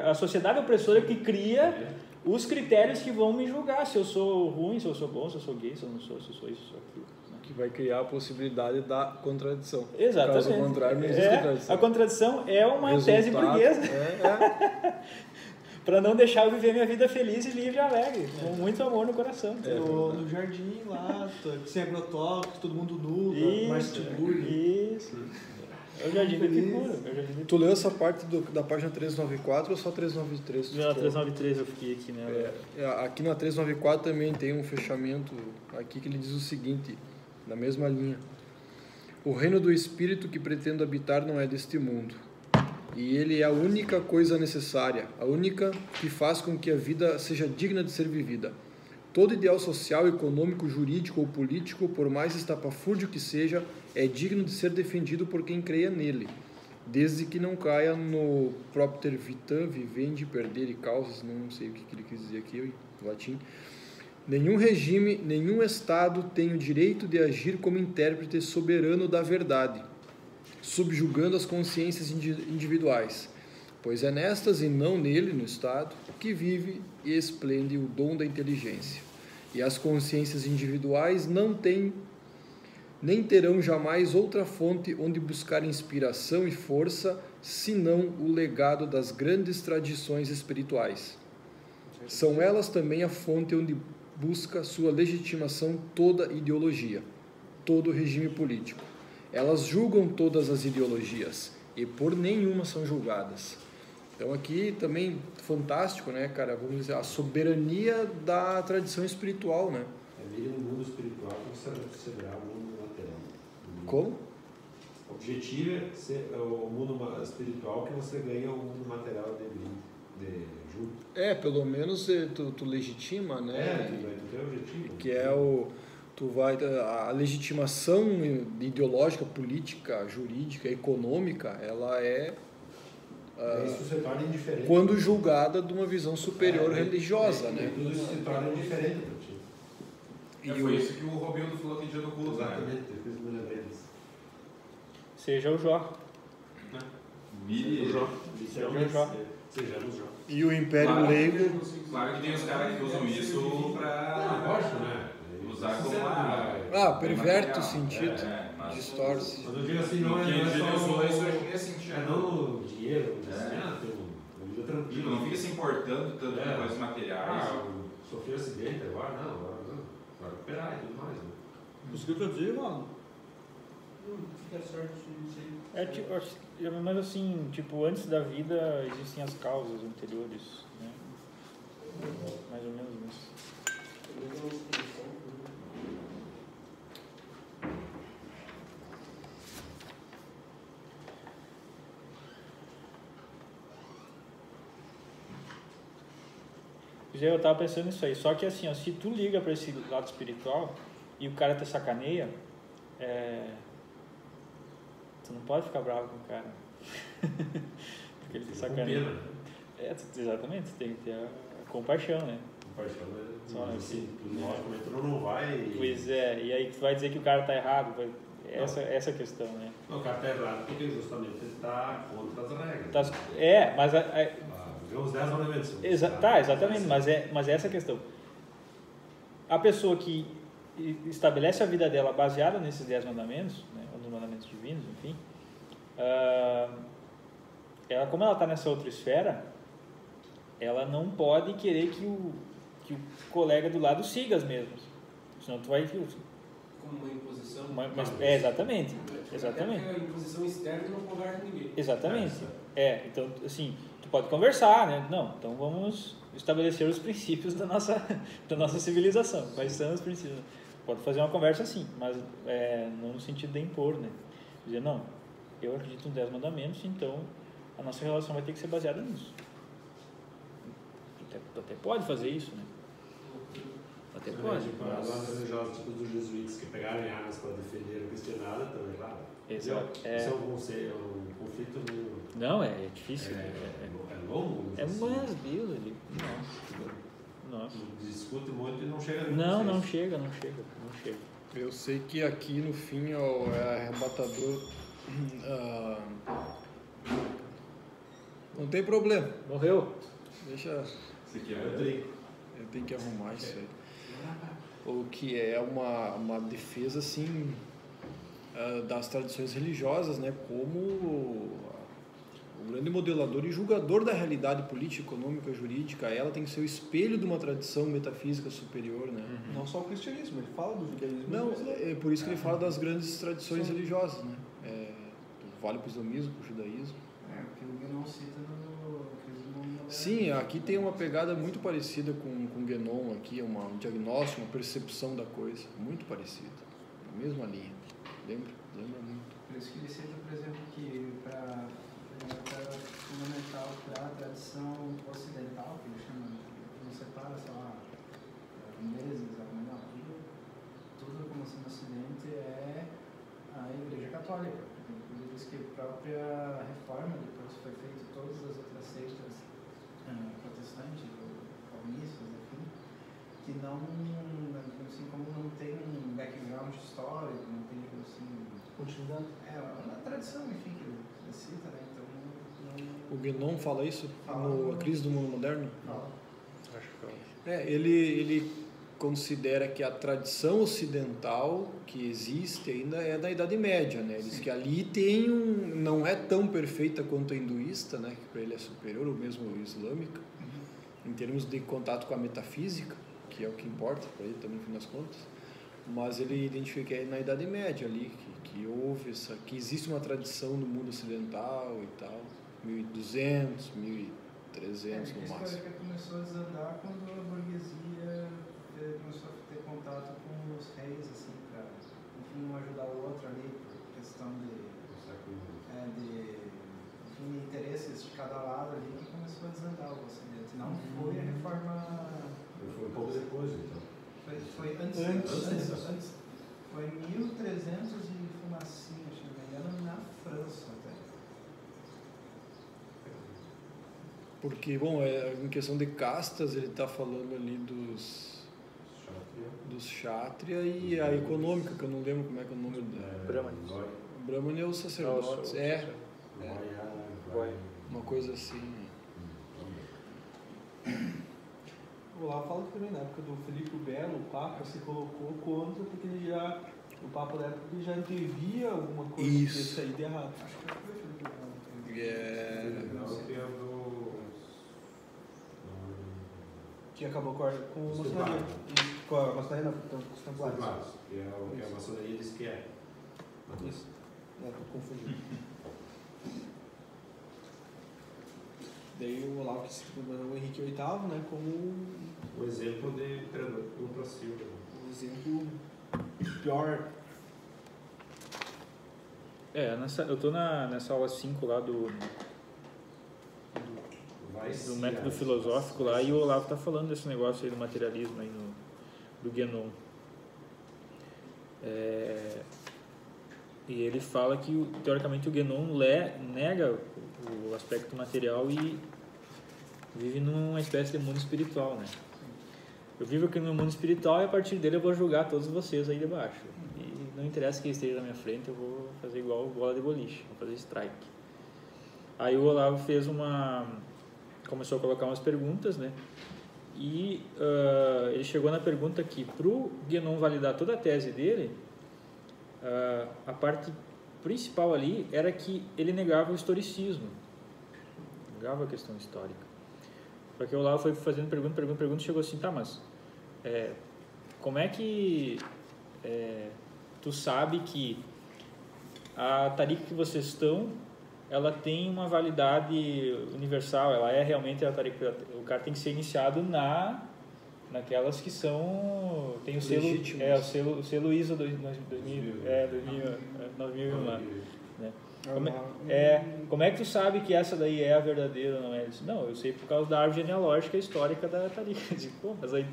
A sociedade opressora que cria os critérios que vão me julgar, se eu sou ruim, se eu sou bom, se eu sou gay, se eu não sou, se eu sou isso, se eu sou aquilo. Que vai criar a possibilidade da contradição. Exatamente. Caso contrário, não existe contradição. A contradição é uma tese burguesa. Para não deixar eu viver minha vida feliz e livre e alegre, com muito amor no coração. No jardim lá, sem agrotóxicos, todo mundo nu, mais seguro. Isso. É o jardim da Epicuro. Tu leu essa parte da página 394 ou só 393? Na 393 eu fiquei aqui, né? Aqui na 394 também tem um fechamento aqui que ele diz o seguinte, na mesma linha. O reino do Espírito que pretendo habitar não é deste mundo. E ele é a única coisa necessária, a única que faz com que a vida seja digna de ser vivida. Todo ideal social, econômico, jurídico ou político, por mais estapafúrdio que seja, é digno de ser defendido por quem creia nele, desde que não caia no propter vitam, vivendi, perder e causas, não sei o que ele quis dizer aqui em latim. Nenhum regime, nenhum Estado tem o direito de agir como intérprete soberano da verdade, subjugando as consciências individuais, pois é nestas e não nele, no Estado, que vive e esplende o dom da inteligência. E as consciências individuais não têm, nem terão jamais outra fonte onde buscar inspiração e força, senão o legado das grandes tradições espirituais. São elas também a fonte onde busca sua legitimação toda ideologia, todo regime político. Elas julgam todas as ideologias e por nenhuma são julgadas. Então aqui também fantástico, né, cara? Vamos dizer, a soberania da tradição espiritual, né? é meio no mundo espiritual que você vai celebrar o mundo material. Como? O objetivo é ser o mundo espiritual que você ganha o mundo material de junto. Pelo menos tu legitima, né? Tu tem o objetivo. Que é a legitimação ideológica, política, jurídica, econômica, ela é isso se torna indiferente. quando julgada de uma visão superior religiosa, né? Tudo isso se torna indiferente para ti. E foi isso que o Robinho falou aquele dia no culto, Exatamente, né? eu fiz me lembrar disso. Seja o Jó. Mire. Sejamos Jó. E o Império Leigo... Claro que tem os caras que usam isso pra Lógico, né? usar como perverte o sentido, distorce. Quando eu digo assim, não é só isso, só... eu fiquei sentindo. É não o dinheiro, tem uma vida tranquila. Não fica se importando tanto com coisas materiais. Sofreu acidente agora, vai recuperar e tudo mais. Né? Conseguiu traduzir, mano? Fica certo, sim. Mas assim, tipo, antes da vida existem as causas anteriores, né? Mais ou menos isso. Eu tava pensando nisso aí, só que assim, ó, se tu liga para esse lado espiritual e o cara te sacaneia, tu não pode ficar bravo com o cara. Porque ele te sacaneia. Exatamente, tu tem que ter a compaixão, né? Compaixão Só assim, logicamente tu não vai... Pois é, e aí tu vai dizer que o cara tá errado, essa questão, né? Não, o cara tá errado porque justamente ele tá contra as regras. Mas os 10 mandamentos. Exatamente, mas é essa a questão. A pessoa que estabelece a vida dela baseada nesses 10 mandamentos, né, ou nos mandamentos divinos, enfim, como ela está nessa outra esfera, ela não pode querer que o colega do lado siga as mesmas. Senão tu vai... Como uma imposição. Exatamente. Exatamente. A imposição externa não conversa com ninguém. Exatamente. Então, assim, tu pode conversar, né? Não, então vamos estabelecer os princípios da nossa civilização. Quais são os princípios? Pode fazer uma conversa assim, mas não no sentido de impor, né? Dizer, não, eu acredito nos 10 mandamentos, então a nossa relação vai ter que ser baseada nisso. Tu até pode fazer isso, né? Até pode. As religiosas, tipo dos jesuítas, que pegaram em armas para defender o cristianado, também, claro. Exato. Isso é um conflito meio... Não, é difícil. É longo. É mais Deus ali. Nossa. Discute muito e não chega. Não chega. Eu sei que aqui no fim o arrebatador não tem problema. Morreu. Deixa. Isso aqui Eu tenho que arrumar isso aí. O que é uma defesa assim das tradições religiosas, né? Como o grande modelador e julgador da realidade política, econômica, jurídica, ela tem que ser o espelho de uma tradição metafísica superior, né? Não só o cristianismo, ele fala do judaísmo. Não, é por isso que ele fala das grandes tradições religiosas, né? Vale para o islamismo, para o judaísmo. Porque o Guénon cita no Cristianismo. Sim, aqui tem uma pegada muito parecida com o Guénon, aqui, um diagnóstico, uma percepção da coisa, muito parecida, na mesma linha. Lembra muito. Por isso que ele cita, por exemplo, que para fundamental para a tradição ocidental, que ele chama, não separa, sei lá, meses, não, tudo como assim no Ocidente é a Igreja Católica. Ele diz que a própria reforma, depois foi feita todas as outras seitas protestantes, calvinistas, enfim, que não, assim, como não tem um background histórico, não tem, assim... Continuidade? Uma tradição, enfim, que ele cita, né? Então, O Guénon fala isso no A Crise do Mundo Moderno? Fala. Acho que fala. Ele considera que a tradição ocidental que existe ainda é da Idade Média, né? Ele diz que ali não é tão perfeita quanto a hinduísta, né? Que para ele é superior, ou mesmo a islâmica, em termos de contato com a metafísica, que é o que importa para ele também no fim das contas. Mas ele identifica que é na Idade Média ali que houve que existe uma tradição no mundo ocidental e tal, 1200, 1300 no máximo. A história começou a desandar quando a burguesia começou a ter contato com os reis, assim, para, enfim, um ajudar o outro ali, por questão de interesses de cada lado ali, que começou a desandar o Ocidente. Não foi a reforma... Foi um pouco depois, então. Foi antes. Foi em 1300 e fumacinha, se não me engano, na França até. Porque, bom, em questão de castas, ele está falando ali dos Kshatriya e a econômica, que eu não lembro como é que é o nome da... Brahmanes. Brahmane é os sacerdotes. Uma coisa assim. O Olavo fala que também na época do Felipe o Belo, o Papa se colocou contra, porque o Papa da época já antevia alguma coisa que ia sair de errado. Acho que foi o Felipe Belo. Que acabou com a maçonaria. Com a maçonaria, com os templários. Que é o que a maçonaria diz que é. Isso. Não, tô confundindo. Daí o Olavo que se o Henrique VIII, né, como o exemplo de imperador para Silva. Um exemplo pior. Eu tô nessa aula 5 lá do método filosófico lá, e o Olavo tá falando desse negócio aí do materialismo aí do Guénon. E ele fala que, teoricamente, o Guénon nega o aspecto material e vive numa espécie de mundo espiritual, né? Eu vivo aqui no mundo espiritual e a partir dele eu vou julgar todos vocês aí debaixo. E não interessa quem esteja na minha frente, eu vou fazer igual bola de boliche, vou fazer strike. Aí o Olavo começou a colocar umas perguntas, né? E ele chegou na pergunta que, para o Guénon validar toda a tese dele, a parte principal ali era que ele negava o historicismo, negava a questão histórica. Só que o Olavo foi fazendo pergunta, e chegou assim, tá, mas como é que tu sabe que a tarica que vocês estão, ela tem uma validade universal, ela é realmente a tarica, o cara tem que ser iniciado naquelas que são, tem o selo, o selo ISO 2001, né? Como é que tu sabe que essa daí é a verdadeira ou não é? Eu disse, não, eu sei por causa da árvore genealógica histórica da tarica. Eu disse, pô, mas aí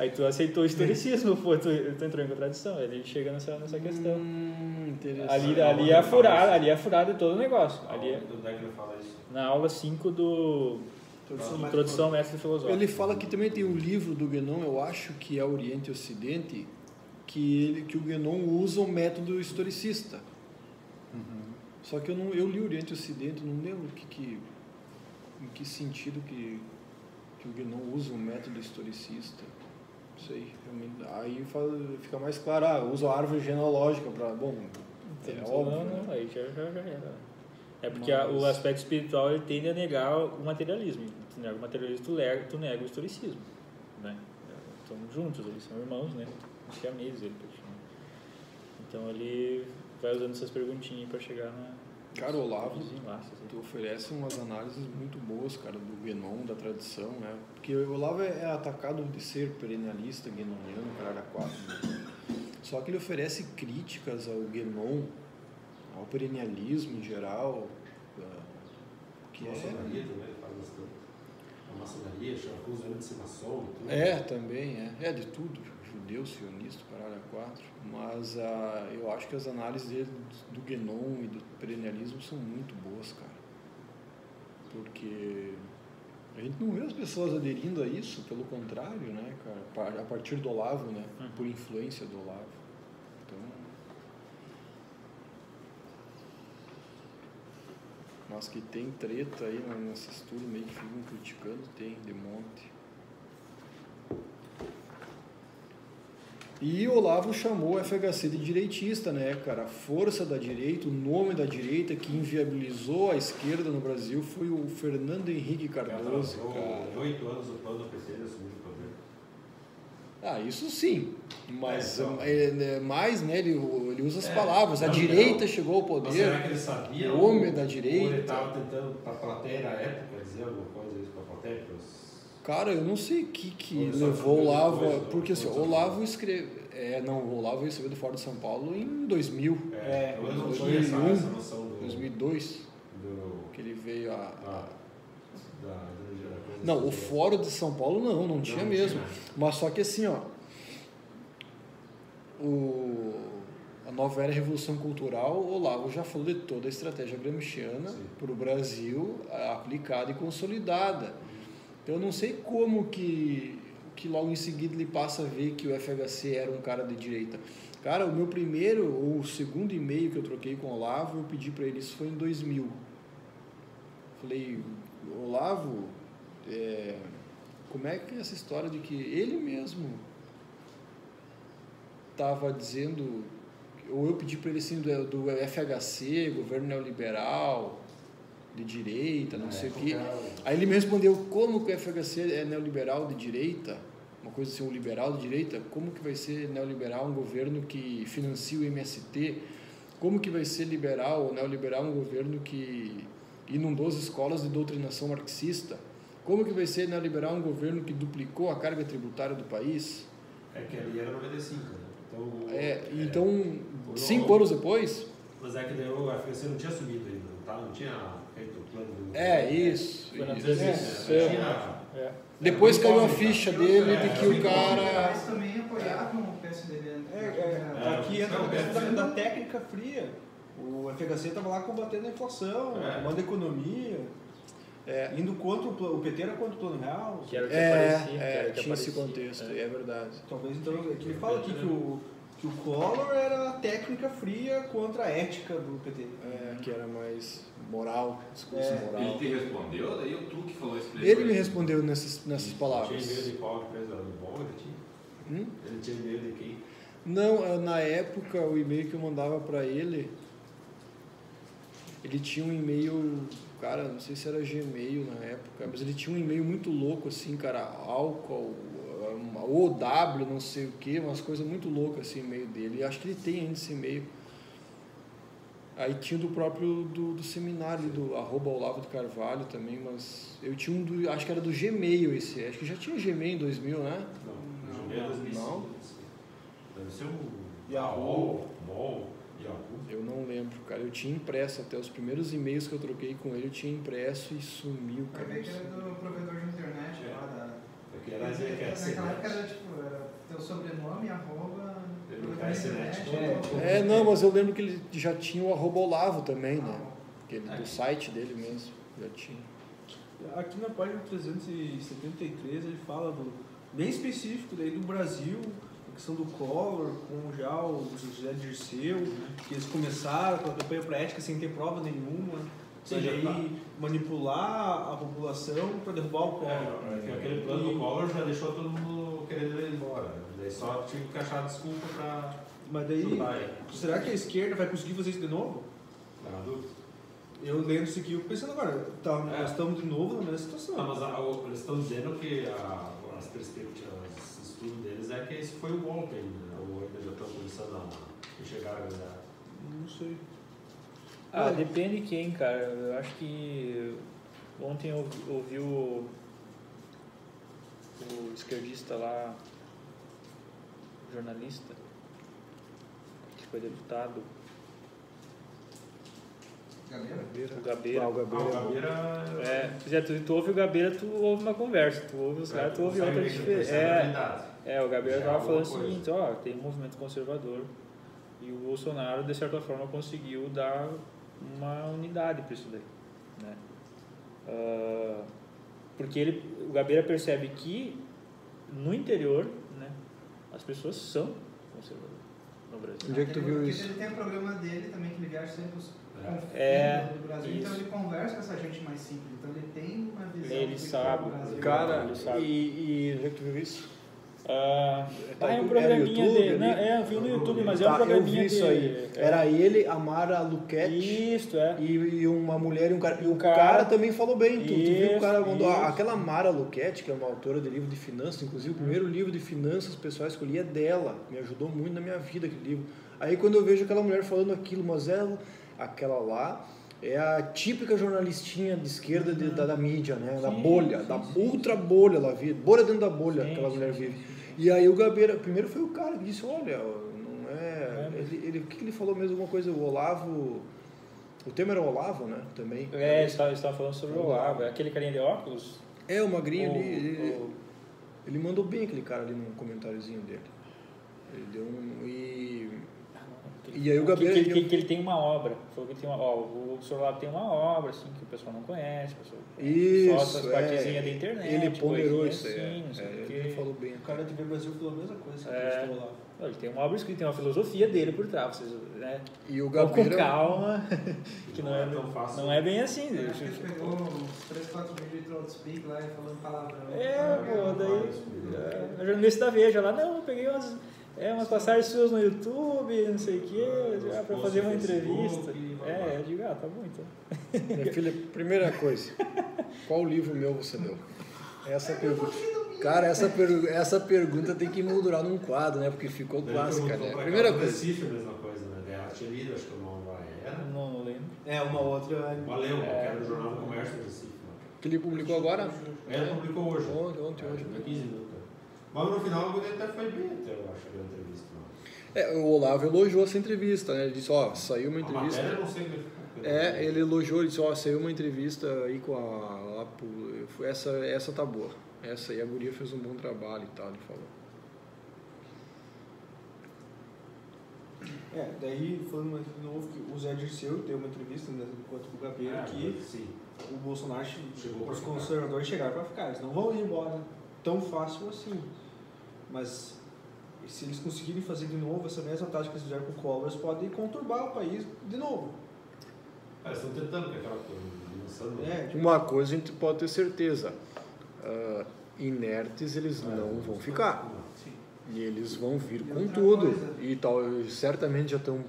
tu aceitou o historicismo, pô, tu entrou em contradição. Ele chega nessa questão. Ali é furado todo o negócio. Ali é, Onde é que ele fala isso? na aula 5 do Introdução ao Método Filosófico. Ele fala que também tem um livro do Guénon, eu acho que é Oriente e Ocidente, que o Guénon usa o método historicista. Só que eu li Oriente e Ocidente, não lembro em que sentido que o Guénon usa o método historicista. Não sei, aí fica mais claro, usa a árvore genealógica para, óbvio. Não, aí já era. É porque o aspecto espiritual ele tende a negar o materialismo. Tu nega o materialismo, tu nega o historicismo. Né? Estão juntos, eles são irmãos, né? Siameses, ele praticamente. Então ele vai usando essas perguntinhas para chegar na... Cara, o Olavo, tu oferece umas análises muito boas, cara, do Guénon, da tradição, né? Porque o Olavo é atacado de ser perennialista, guénoniano, caralho, 4. Só que ele oferece críticas ao Guénon, ao perennialismo em geral, que maçonaria também, faz bastante. A maçonaria, acusa ele de ser maçom e tudo. Também, é de tudo, judeu, sionista, caralho, 4. Mas eu acho que as análises dele do Guénon e do perennialismo são muito boas, cara. Porque a gente não vê as pessoas aderindo a isso, pelo contrário, né, cara? A partir do Olavo, né? Por influência do Olavo. Então... Mas que tem treta aí nesses estudos meio que ficam criticando, tem, de monte. E o Olavo chamou o FHC de direitista, né, cara? A força da direita, o nome da direita que inviabilizou a esquerda no Brasil foi o Fernando Henrique Cardoso, cara. 8 anos o plano do PC de assumir o poder. Isso sim, mas mais, né, ele usa as palavras. A direita chegou ao poder. Mas será que ele sabia? O homem da direita. Ou ele estava tentando, para a plateia na época, dizer alguma coisa isso para a plateia? Cara, eu não sei o que levou o Olavo, porque assim, o Olavo escreveu... o Olavo recebeu do Fórum de São Paulo em 2000. Eu não tinha essa noção do... 2002, que ele veio Não, o Fórum de São Paulo não tinha mesmo. Mas só que assim, a nova era Revolução Cultural, o Olavo já falou de toda a estratégia gramsciana para o Brasil aplicada e consolidada. Então eu não sei como que logo em seguida ele passa a ver que o FHC era um cara de direita. Cara, o meu primeiro ou segundo e-mail que eu troquei com o Olavo, eu pedi para ele, isso foi em 2000. Falei, Olavo, como é que é essa história de que ele mesmo estava dizendo, ou eu pedi para ele assim, do FHC, governo neoliberal, de direita, não sei o quê. Aí ele me respondeu, como que o FHC é neoliberal de direita? Uma coisa assim, um liberal de direita? Como que vai ser neoliberal um governo que financia o MST? Como que vai ser liberal ou neoliberal um governo que inundou as escolas de doutrinação marxista? Como que vai ser neoliberal um governo que duplicou a carga tributária do país? Que ali era 95, né? Então, 5 anos depois... Mas é que daí o FHC não tinha subido ainda, não tinha feito o plano do... Isso. Tinha... Depois caiu a ficha dele de que o cara... Mas também apoiavam o PSDB. Aqui entra a questão da técnica fria. O FHC estava lá combatendo a inflação, tomando a economia, indo contra o PT, era contra o Plano Real. Que era o que aparecia. Tinha esse contexto, é verdade. Talvez então, ele fala aqui que o Collor era a técnica fria contra a ética do PT. Que era mais moral, discurso moral. Ele te respondeu, daí tu que falou isso pra Ele me respondeu nessas palavras. Tinha e-mail de qual empresa? Do bom ele tinha? Ele tinha e-mail de quem? Não, na época o e-mail que eu mandava para ele ele tinha um e-mail, cara, não sei se era Gmail na época, mas ele tinha um e-mail muito louco, assim, cara, álcool, OW, não sei o que, umas coisas muito loucas, assim, e-mail dele. E acho que ele tem ainda esse e-mail. Aí tinha do próprio do seminário, do @Olavo de Carvalho também, mas eu tinha um do, acho que era do Gmail esse, acho que já tinha Gmail em 2000, né? Não, Gmail é 2005. Não. Deve ser o Yahoo. Yahoo. Eu não lembro, cara. Eu tinha impresso até os primeiros e-mails que eu troquei com ele, eu tinha impresso e sumiu, Vai cara. ver que era do provedor de internet lá da. Porque era Naquela época era tipo, era teu sobrenome, arroba, Ele provedor de internet, internet. Não, mas eu lembro que ele já tinha o @Olavo também, né? Aquele do site dele mesmo, já tinha. Aqui na página 373 ele fala bem específico daí do Brasil, a questão do Collor, com já o José Dirceu, que eles começaram com a campanha para ética sem ter prova nenhuma, Sim, e já aí manipular a população para derrubar o Collor. Aquele plano do Collor já deixou todo mundo querendo ele embora. Daí só tinha que achar desculpa para Mas daí, chutar ele. será que a esquerda vai conseguir fazer isso de novo? Tá na dúvida? Eu lendo isso aqui, eu pensando agora, nós estamos de novo na mesma situação. Não, mas eles estão dizendo que as perspectivas, o estudo deles é que esse foi o golpe ainda, né? Ou ainda já estão começando a chegar a verdade. Não sei. Depende de quem, cara. Eu acho que ontem eu ouvi o esquerdista lá, jornalista, que foi deputado, o Gabeira. O Gabeira. Tu ouve o Gabeira, tu ouve uma conversa, tu ouve os caras, tu ouve outra diferente. O Gabeira tava falando o seguinte, tem um movimento conservador e o Bolsonaro, de certa forma, conseguiu dar uma unidade para isso daí, né? Porque o Gabeira percebe que no interior, né, as pessoas são conservadoras no Brasil. Onde é que tu viu isso? Ele tem o programa dele também, que ele viaja sempre os do Brasil, isso. então ele conversa com essa gente mais simples, então ele tem uma visão Ele do que sabe, é o Brasil. Cara, Ele sabe. e onde é que tu viu isso? É um programinha YouTube, dele. Não, eu vi no YouTube, mas é um programinha eu vi isso aí. Era ele, a Mara Luchetti Isso, e uma mulher e um cara. E o cara cara também falou bem. Tu viu o cara mandou. Isso. Aquela Mara Luchetti, que é uma autora de livro de finanças, inclusive o primeiro livro de finanças pessoal escolhi é dela. Me ajudou muito na minha vida aquele livro. Aí quando eu vejo aquela mulher falando aquilo, mas aquela lá é a típica jornalistinha de esquerda da mídia, né? Da bolha, ultra bolha ela vive, bolha dentro da bolha aquela mulher vive. E aí o Gabeira, primeiro foi o cara que disse, olha, não é... o que ele falou mesmo, alguma coisa, o Olavo... O tema era o Olavo, né? Também. Estava falando sobre o Olavo, aquele carinha de óculos. O magrinho ali, ele mandou bem aquele cara ali no comentáriozinho dele. Ele deu E aí o Gabeira... Que ele tem uma obra. Falou que tem o senhor lá tem uma obra, assim, que o pessoal não conhece. Só essas partezinhas da internet. Ele ponderou isso assim, não sei o quê. ele falou bem. O cara da TV Brasil falou a mesma coisa que ele lá. Ele tem uma obra escrita, tem uma filosofia dele por trás, né? E o Vamos com Gabeira... calma, que não é tão fácil. Não é bem assim. Eu acho que ele pegou uns 3, 4 vídeos de Trollspeak lá e falando palavrão. A jornalista da Veja lá, não, eu peguei umas passagens suas no YouTube, não sei o quê, para fazer uma entrevista. Eu digo, tá bom então. Minha filha, primeira coisa, qual livro meu você deu? Essa pergunta. Cara, essa pergunta tem que moldurar num quadro, né? Porque ficou clássica, né? Primeira coisa. Recife, a mesma coisa, né? Ela tinha lido, acho que o nome era. Não lembro. Uma outra... Valeu, que era do Jornal do Comércio do Recife. Que ele publicou agora? Ele publicou hoje. Ontem, hoje. 15 minutos. Mas no final o até foi bem, eu acho, a entrevista. O Olavo elogiou essa entrevista, né? Ele disse, saiu uma entrevista... A matéria não sei o que ele elogiou, ele disse, saiu uma entrevista aí com essa tá boa. Essa aí, a guria fez um bom trabalho e tal, ele falou. Daí, falando de novo, que o Zé Dirceu deu uma entrevista enquanto o Gabeira que o Bolsonaro os conservadores chegaram para ficar, eles não vão ir embora tão fácil assim. Mas se eles conseguirem fazer de novo essa mesma tática que eles fizeram com o Collor, eles podem conturbar o país de novo. Eles estão tentando com aquela coisa, Uma coisa a gente pode ter certeza, inertes eles não vão ficar. E eles vão vir com tudo. E tal, certamente já estão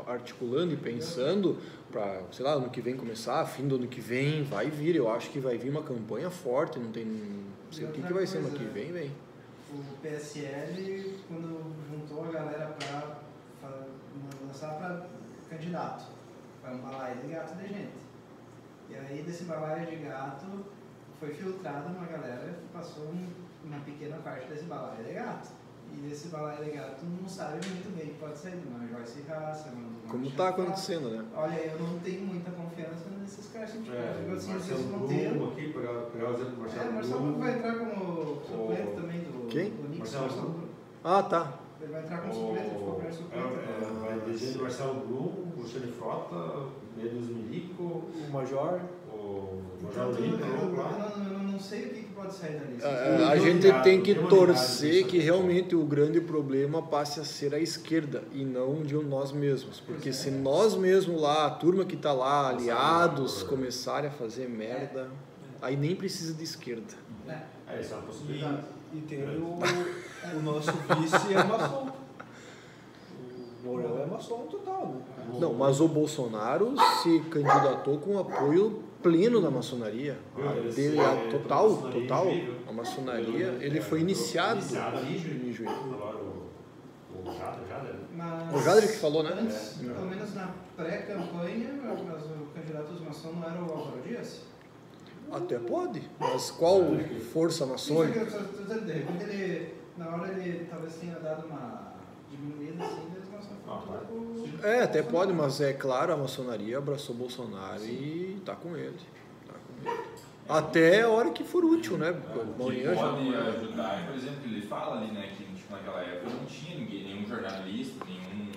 articulando e pensando para, sei lá, ano que vem começar, fim do ano que vem, vai vir. Eu acho que vai vir uma campanha forte, não sei o que vai ser ano que vem. O PSL, quando juntou a galera para lançar para candidato, foi um balaio de gato de gente. E aí desse balaio de gato foi filtrada uma galera que passou uma pequena parte desse balaio de gato. E desse balaio de gato não sabe muito bem o que pode sair de uma Joyce Raça, como está acontecendo, né? Olha, eu não tenho muita confiança nesses caras científicos. Marcelo Blum, aqui, pegar o exemplo do Marcelo Marcelo Blum vai entrar como suplente também do Nixon. Marcelo Blum. Ah, tá. Ele vai entrar como suplente, ele ficou primeiro suplente. Vai descer do Marcelo Blum, o Xande Frota, Medos Milico, O Major. o Major Então, Olímpio. eu não sei o que pode sair dali. A gente tem que torcer que realmente o grande problema passe a ser a esquerda e não de nós mesmos. Porque se nós mesmos lá, a turma que está lá, aliados, começarem a fazer merda, aí nem precisa de esquerda. Essa é uma possibilidade. E tem o nosso vice é maçom. O Mourão é maçom total, né? Não, mas o Bolsonaro se candidatou com apoio pleno da maçonaria. Total. A maçonaria, ele foi iniciado em Juiz. Agora o Jader. Mas, O Jader que falou, né? Antes, pelo menos na pré-campanha, mas o candidato dos maçons não era o Álvaro Dias? Até pode, mas qual força maçônica? De repente ele, na hora ele talvez tenha dado uma diminuída assim, eles não são Até pode, mas é claro, a maçonaria abraçou Bolsonaro e está com ele. Até a hora que for útil, né? Amanhã já pode ajudar. Por exemplo, ele fala ali, né, que tipo, naquela época não tinha ninguém, nenhum jornalista, nenhum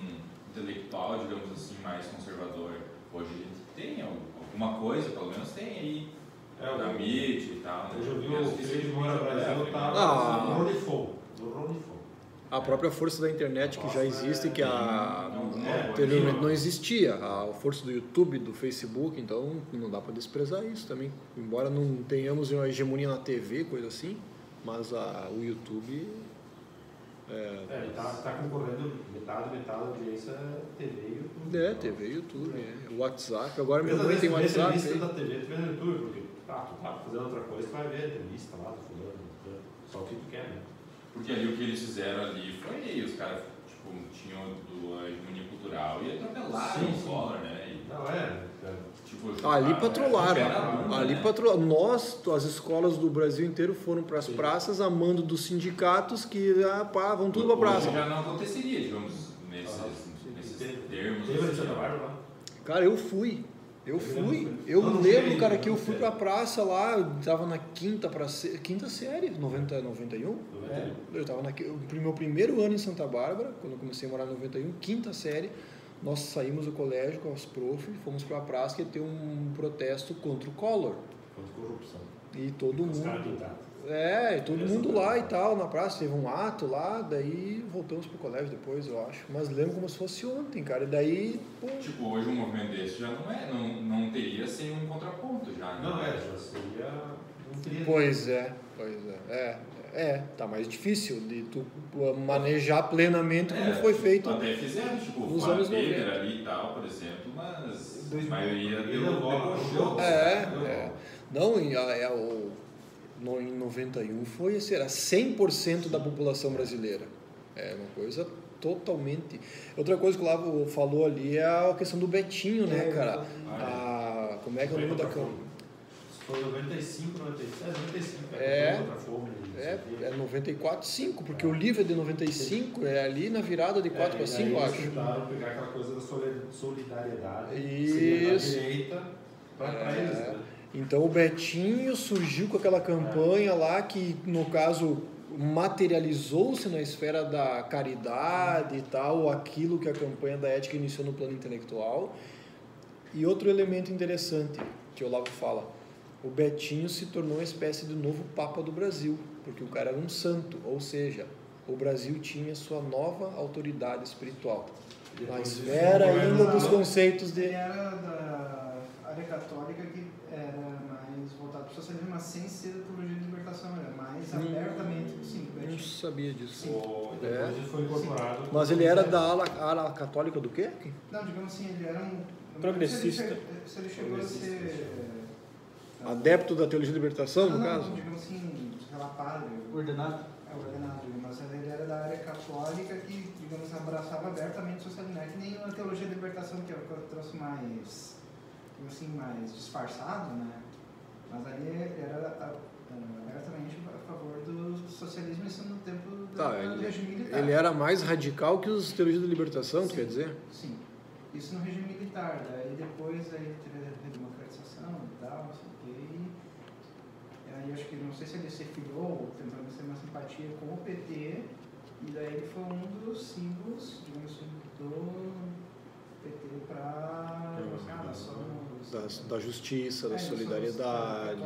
intelectual, digamos assim, mais conservador. Hoje a gente tem alguma coisa, pelo menos tem aí. Da mídia e tal. Eu já vi o filho de Mora Brasil tá no Ronifon. A própria força da internet que já existe, que anteriormente não existia. A força do YouTube, do Facebook, então não dá para desprezar isso também. Embora não tenhamos uma hegemonia na TV, coisa assim, mas o YouTube... ele tá concorrendo metade da audiência TV e YouTube. TV e YouTube, O WhatsApp, agora minha mãe tem WhatsApp. A entrevista da TV, tu vê no YouTube, porque tu tá fazendo outra coisa, tu vai ver a entrevista lá do fulano, só o que tu quer, né? Porque ali o que eles fizeram ali foi, os caras tipo, tinham a hegemonia cultural e atropelaram o Collor, né? Tipo, ali patrolaram. Né? Nós, as escolas do Brasil inteiro foram para as praças a mando dos sindicatos que vão tudo para a praça. Já não aconteceria, digamos, nesses termos. Cara, eu fui. Eu lembro, cara, que eu fui pra praça lá, eu tava na quinta série, 91? Eu tava no meu primeiro ano em Santa Bárbara, quando eu comecei a morar em 91, quinta série, nós saímos do colégio com as prof, fomos pra praça que ia ter um protesto contra o Collor. Contra a corrupção. E todo mundo lá e tal, na praça, teve um ato lá, daí voltamos pro colégio depois, eu acho. Mas lembro como se fosse ontem, cara, e daí... Tipo, hoje um movimento desse já não teria sem um contraponto já, né? Já seria... Não teria... Pois é. Tá mais difícil de tu manejar plenamente como foi feito. Até fizeram, tipo, nos anos 90 ali e tal, por exemplo, mas a maioria deu Não, em 91 foi, era 100% da população brasileira. É uma coisa totalmente... Outra coisa que o Lavo falou ali é a questão do Betinho, né, cara? Como é que é o nome da câmera? Foi 95, 96. É 94, 5, porque o livro é de 95, é ali na virada de 4 para 5, acho. Eles tentaram pegar aquela coisa da solidariedade. Isso. Da direita para eles, né? Então o Betinho surgiu com aquela campanha lá que, no caso, materializou-se na esfera da caridade e tal, aquilo que a campanha da ética iniciou no plano intelectual. E outro elemento interessante que o Olavo fala, o Betinho se tornou uma espécie de novo Papa do Brasil, porque o cara era um santo, ou seja, o Brasil tinha sua nova autoridade espiritual. Na esfera ainda dos conceitos de... Ele era da área católica que era mais voltada para o socialismo, mas sem ser a teologia de libertação, era mais abertamente sim. Não sabia disso. Depois ele foi incorporado. Mas ele era da ala católica do quê? Não, digamos assim, ele era um Progressista. Se ele chegou a ser Adepto da teologia de libertação, no caso? Não, digamos assim, sei lá, padre. Ordenado. Ordenado, mas ele era da área católica que, digamos, abraçava abertamente o socialismo. Não é que nem a teologia de libertação, que é o que eu trouxe mais, assim, mais disfarçado, né? Mas ali era abertamente a favor do socialismo, isso no tempo do regime militar. Ele era mais radical que os teologias de libertação, tu quer dizer? Sim. Isso no regime militar. Daí depois aí teve a redemocratização e tal, não sei o quê. E aí acho que, não sei se ele se filiou, tentando ser uma simpatia com o PT, e daí ele foi um dos símbolos, digamos assim, do PT para Da justiça, da solidariedade.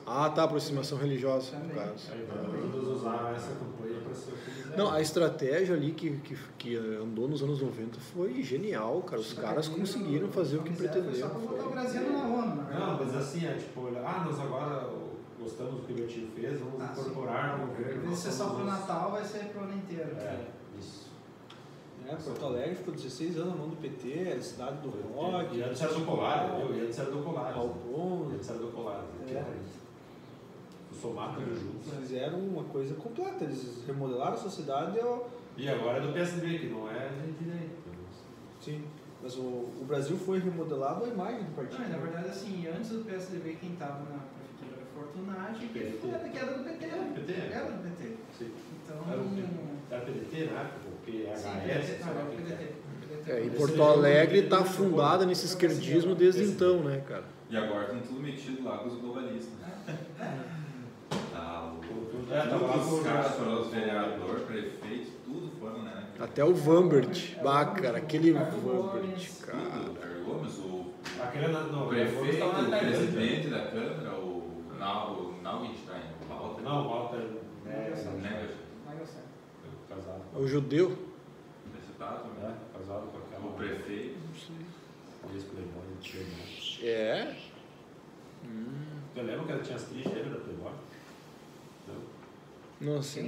Ah, tá, aproximação religiosa, no Também. caso. Todos usaram essa campanha para ser utilizada. Não, a estratégia ali que andou nos anos 90 foi genial, cara. Os caras conseguiram fazer o que pretendiam. Só para botar o Brasil na ONU, na verdade. Não, mas assim, é tipo, nós agora gostamos do que o meu tio fez, vamos incorporar no governo. Em vez de ser só pro Natal, vai ser pro ano inteiro. Isso. Porto Alegre ficou 16 anos na mão do PT, era a cidade do rock. E antes era do Colar, viu? E antes era do Colar. Galpão. Antes era do Colar. Somar tudo junto. Eles fizeram uma coisa completa, eles remodelaram a sociedade. E agora é do PSDB, que não é de direita. Sim, mas o Brasil foi remodelado a imagem do partido. Não, na verdade, assim, antes do PSDB, quem estava na prefeitura era Fortunati, que era do PT. Era do PT. Sim. Então. Era PDT, né? O PHS. E Porto Alegre está fundada nesse esquerdismo desde então, né, cara? E agora estão tudo metido lá com os globalistas. Os caras foram os vereadores, prefeitos, tudo foram, né? Até o Vambert, cara, aquele Vambert, cara. Tudo, Gomes, o Prefeito, o presidente da Câmara, o Naugenstein, o Walter. Não, Walter. Casado. O judeu. Deputado, né? Casado com aquela. O prefeito. É. Você lembra que ela tinha as trigêmeas da Playboy? Não? Não, assim,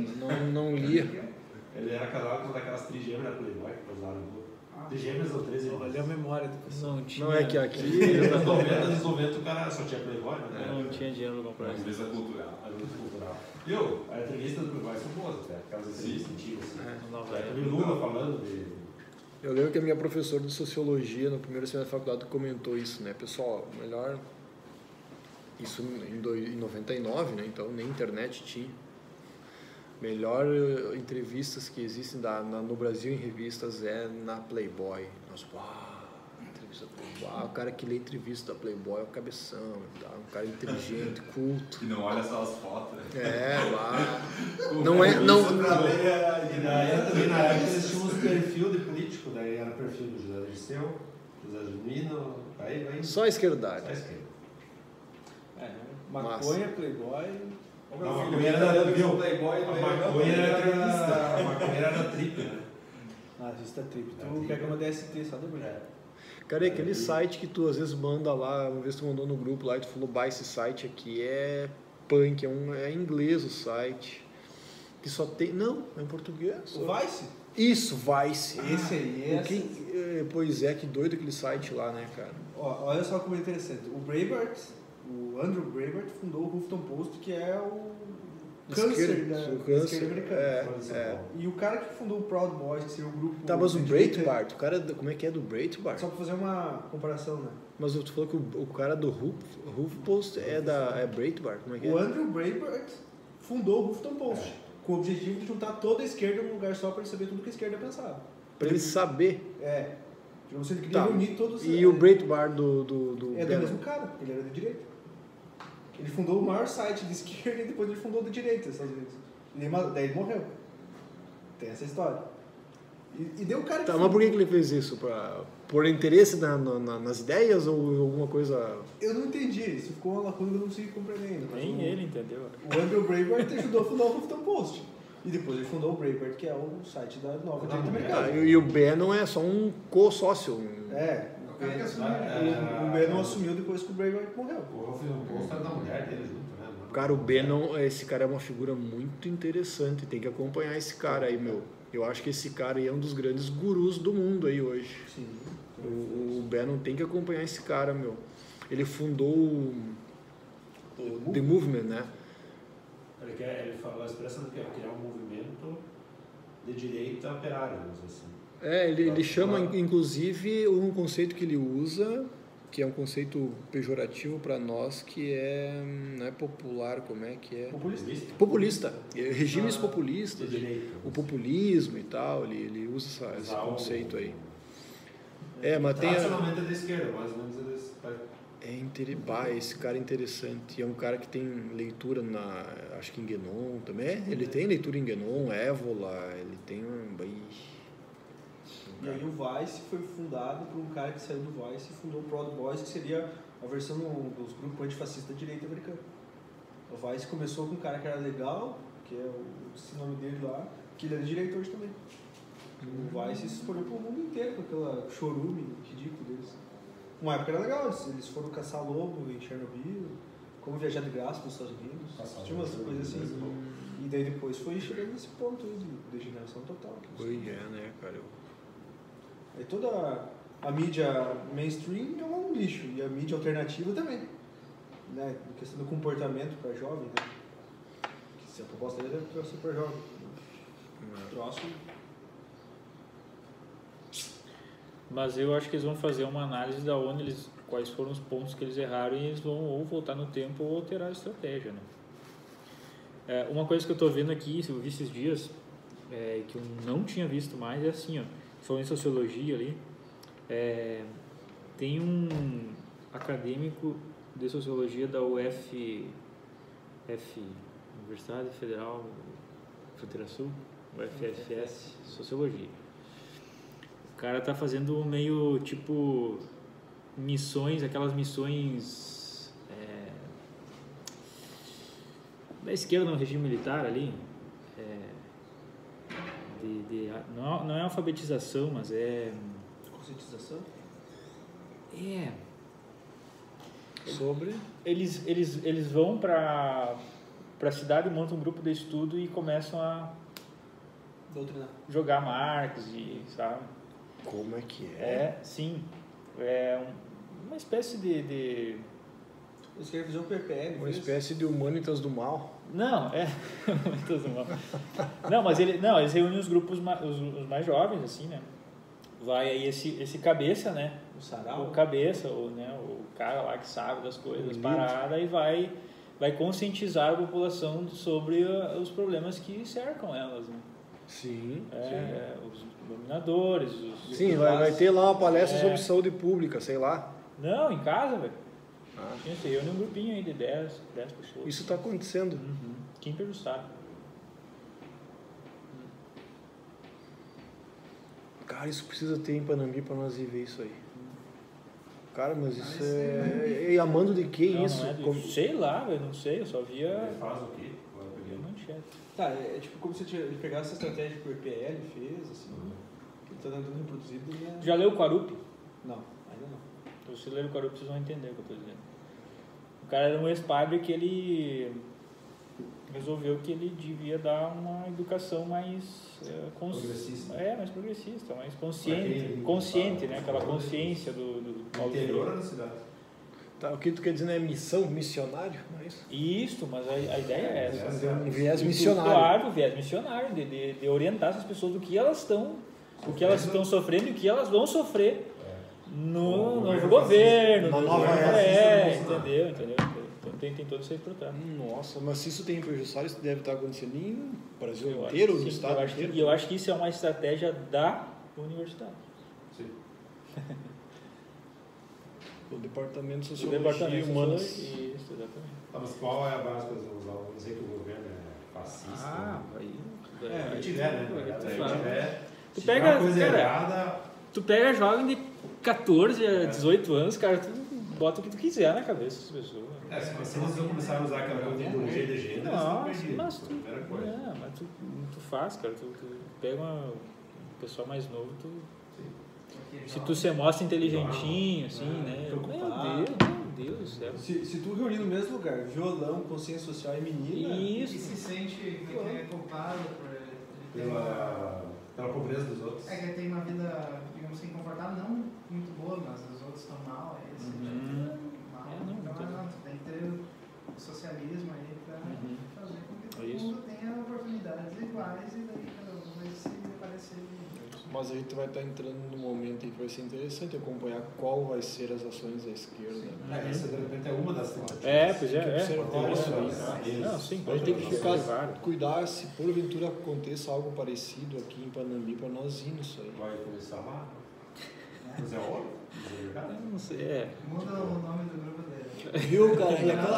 não lia. Ele era casado com aquelas trigêmeas da Playboy que usaram no. Trigêmeas ou 13 anos. Olha a memória do pessoal. Não é que aqui. Nos 90 o cara só tinha Playboy, né? Não tinha dinheiro para comprar. Empresa cultural. A luta cultural. Viu? A entrevista do Playboy são boas até. Aquelas entrevistas antigas assim. Eu vi Lula falando de. Eu lembro que a minha professora de sociologia no primeiro semestre da faculdade comentou isso, né? Pessoal, melhor. Isso em 99, né? Então nem internet tinha. Melhor entrevistas que existem no Brasil em revistas é na Playboy. Nossa, entrevista da Playboy. O cara que lê entrevista da Playboy é o cabeção, tá? Um cara inteligente, culto. Que não olha só as fotos. Lá. Não é. Não. E daí também na época eles tinham uns perfil de político, daí era perfil do José Dirceu, José Genuíno, aí vai. Só a esquerdade. Só a esquerda. Maconha, Playboy. Não, a maconha era viu? Playboy, a maconha era trip, né? Ah, revista trip. Tu pega uma DST só do branco. Cara, é aquele site que tu às vezes manda lá, uma vez tu mandou no grupo lá e tu falou, esse site aqui é punk, é em inglês o site. Que só tem. Não, é em português. O Vice? Isso, Vice. Esse aí é. Pois é, que doido aquele site lá, né, cara? Olha só como é interessante. O Andrew Breitbart fundou o Huffington Post, que é o câncer da esquerda americana. E o cara que fundou o Proud Boys, que seria o grupo... Tá, mas o Breitbart, o cara, como é que é do Breitbart? Só pra fazer uma comparação, né? Mas tu falou que o cara do HuffPost é Breitbart, como é que é? O Andrew Breitbart fundou o Huffington Post, com o objetivo de juntar toda a esquerda num lugar só para ele saber tudo que a esquerda pensava. Pra ele saber? Você queria reunir todos... E o Breitbart do É do mesmo cara, ele era de direita. Ele fundou o maior site de esquerda e depois ele fundou de direita, Estados Unidos. Daí ele morreu. Tem essa história. E deu o cara que... Tá, mas por que ele fez isso? Por interesse nas ideias ou alguma coisa... Eu não entendi. Isso ficou uma lacuna que eu não consegui compreender ainda. Nem ele entendeu. O Andrew Breitbart ajudou a fundar o Huffington Post. E depois ele fundou o Breitbart, que é o site da nova direita americana. E o Bannon é só um co-sócio. cara que assumiu. O Bannon assumiu depois que o Bray Wyatt morreu. O Huffington Post era da mulher dele junto, né? Cara, o Bannon, esse cara é uma figura muito interessante, tem que acompanhar esse cara aí, meu. Eu acho que esse cara aí é um dos grandes gurus do mundo aí hoje. Sim. O Bannon tem que acompanhar esse cara, meu. Ele fundou o The Movement, né? Ele falou a expressão que é criar um movimento de direita operária, vamos dizer assim. Ele chama, inclusive, um conceito que ele usa, que é um conceito pejorativo para nós, que não é popular, como é que é? Populista. Regimes populistas, o populismo e tal, ele usa esse conceito aí. Mas tem... Tradicionalmente é da esquerda, mais ou menos esse cara é interessante. É um cara que tem leitura acho que em Guénon também. Ele tem leitura em Guénon, Évola, ele tem E aí o Vice foi fundado por um cara que saiu do Vice e fundou o Proud Boys, que seria a versão dos grupos antifascistas da direita americana. O Vice começou com um cara que era legal, que é esse nome dele lá, que ele era direito hoje também. O Vice se espalhou pro mundo inteiro com aquela chorume ridículo deles. Uma época era legal, eles foram caçar lobo em Chernobyl, como viajar de graça nos Estados Unidos, tinha umas coisas assim. E daí depois foi chegando nesse ponto aí de degeneração total. né, cara? Aí toda a mídia mainstream é um lixo, e a mídia alternativa também. Né? Em questão do comportamento para jovem, né? Que se a proposta dele é para super jovem. Troço. Mas eu acho que eles vão fazer uma análise da onde quais foram os pontos que eles erraram e eles vão ou voltar no tempo ou alterar a estratégia, né? Uma coisa que eu estou vendo aqui, eu vi esses dias, que eu não tinha visto mais, é assim, ó, falando em sociologia ali, tem um acadêmico de sociologia da Universidade Federal Fronteira Sul, UFFS, sociologia. O cara tá fazendo meio tipo missões, aquelas missões da esquerda no regime militar ali, não é alfabetização, mas é Conscientização? Sobre? Eles vão para a cidade, montam um grupo de estudo e começam a Doutrinar. jogar Marx e sabe. Como é que é? Sim. É uma espécie de... Eles querem fazer um PPL. Uma espécie de humanitas do mal. Não, Humanitas do mal. Não, mas eles reúnem os grupos os mais jovens, assim, né? Vai aí esse cabeça, né? O sarau. O cabeça, o cara lá que sabe das coisas, parada, e vai conscientizar a população sobre os problemas que cercam elas, né? Sim. Os dominadores. Sim, vai ter lá uma palestra sobre saúde pública, sei lá. Não, em casa, velho. Gente, eu num grupinho aí de 10 pessoas. Isso está acontecendo. Quimper do Estado. Cara, isso precisa ter em Panambi para nós viver isso aí. Cara, mas isso é... E amando de que isso? Não é sei lá, velho, não sei, eu só via... Ele faz o quê? Agora eu peguei a manchete. Tá, é tipo como se ele pegasse essa estratégia que o EPL fez, assim, que ele tá tentando reproduzir. Né? Já leu o Quarupi? Não, ainda não. Então, se ler o Quarupi, vocês vão entender o que eu tô dizendo. O cara era um ex-padre que ele resolveu que ele devia dar uma educação mais progressista. Mais progressista, mais consciente, né? Aquela consciência do interior ou na cidade? Tá, o que tu quer dizer, né? Missão, missionário, não é isso? Isso, mas a ideia é essa. Um viés missionário. Claro, o viés missionário, de orientar essas pessoas do que elas estão sofrendo e o que elas vão sofrer no novo governo, na nova era. entendeu? Então tem todo isso aí por trás. Nossa, mas se isso tem em Pejuçara, isso deve estar acontecendo em Brasil inteiro, no estado inteiro? E eu acho que isso é uma estratégia da universidade. Sim. O Departamento de Sociologia e Humanas. Isso, exatamente. Mas qual é a base que eles vão usar? Vamos dizer que o governo é fascista. Aí tiver, né? Tu pega, uma coisa cara, errada. Tu pega jovem de 14 a 18 anos, cara, tu bota o que tu quiser na cabeça das pessoas. Se eles vão começar a usar aquela coisa de ideologia de gênero, mas tu faz, cara, tu pega um pessoal mais novo, Porque Se jovem- tu se mostra inteligentinho, assim, né? preocupado. Meu Deus do céu. Se tu reunir no mesmo lugar violão, consciência social e menina, E Isso. se sente que é culpado por ele ter Pela pobreza dos outros. É que ele tem uma vida, digamos assim, confortável, não muito boa, mas os outros estão mal, aí esse Uhum. mal. Não, Então, muito não, tu tem que ter o socialismo aí pra Uhum. fazer com que todo É isso. mundo tenha oportunidades iguais e daí cada um vai se parecer. Mas a gente vai estar entrando num momento em que vai ser interessante acompanhar qual vai ser as ações da esquerda. Né? Essa de repente é uma das tentativas. Pois é. observar isso aí. Não, sim, A gente tem que ficar, vários. cuidar se porventura aconteça algo parecido aqui em Panambi para nós ir nisso aí. Vai começar lá. Mas é óbvio. Eu não sei, Muda o nome do grupo dele. Viu, cara?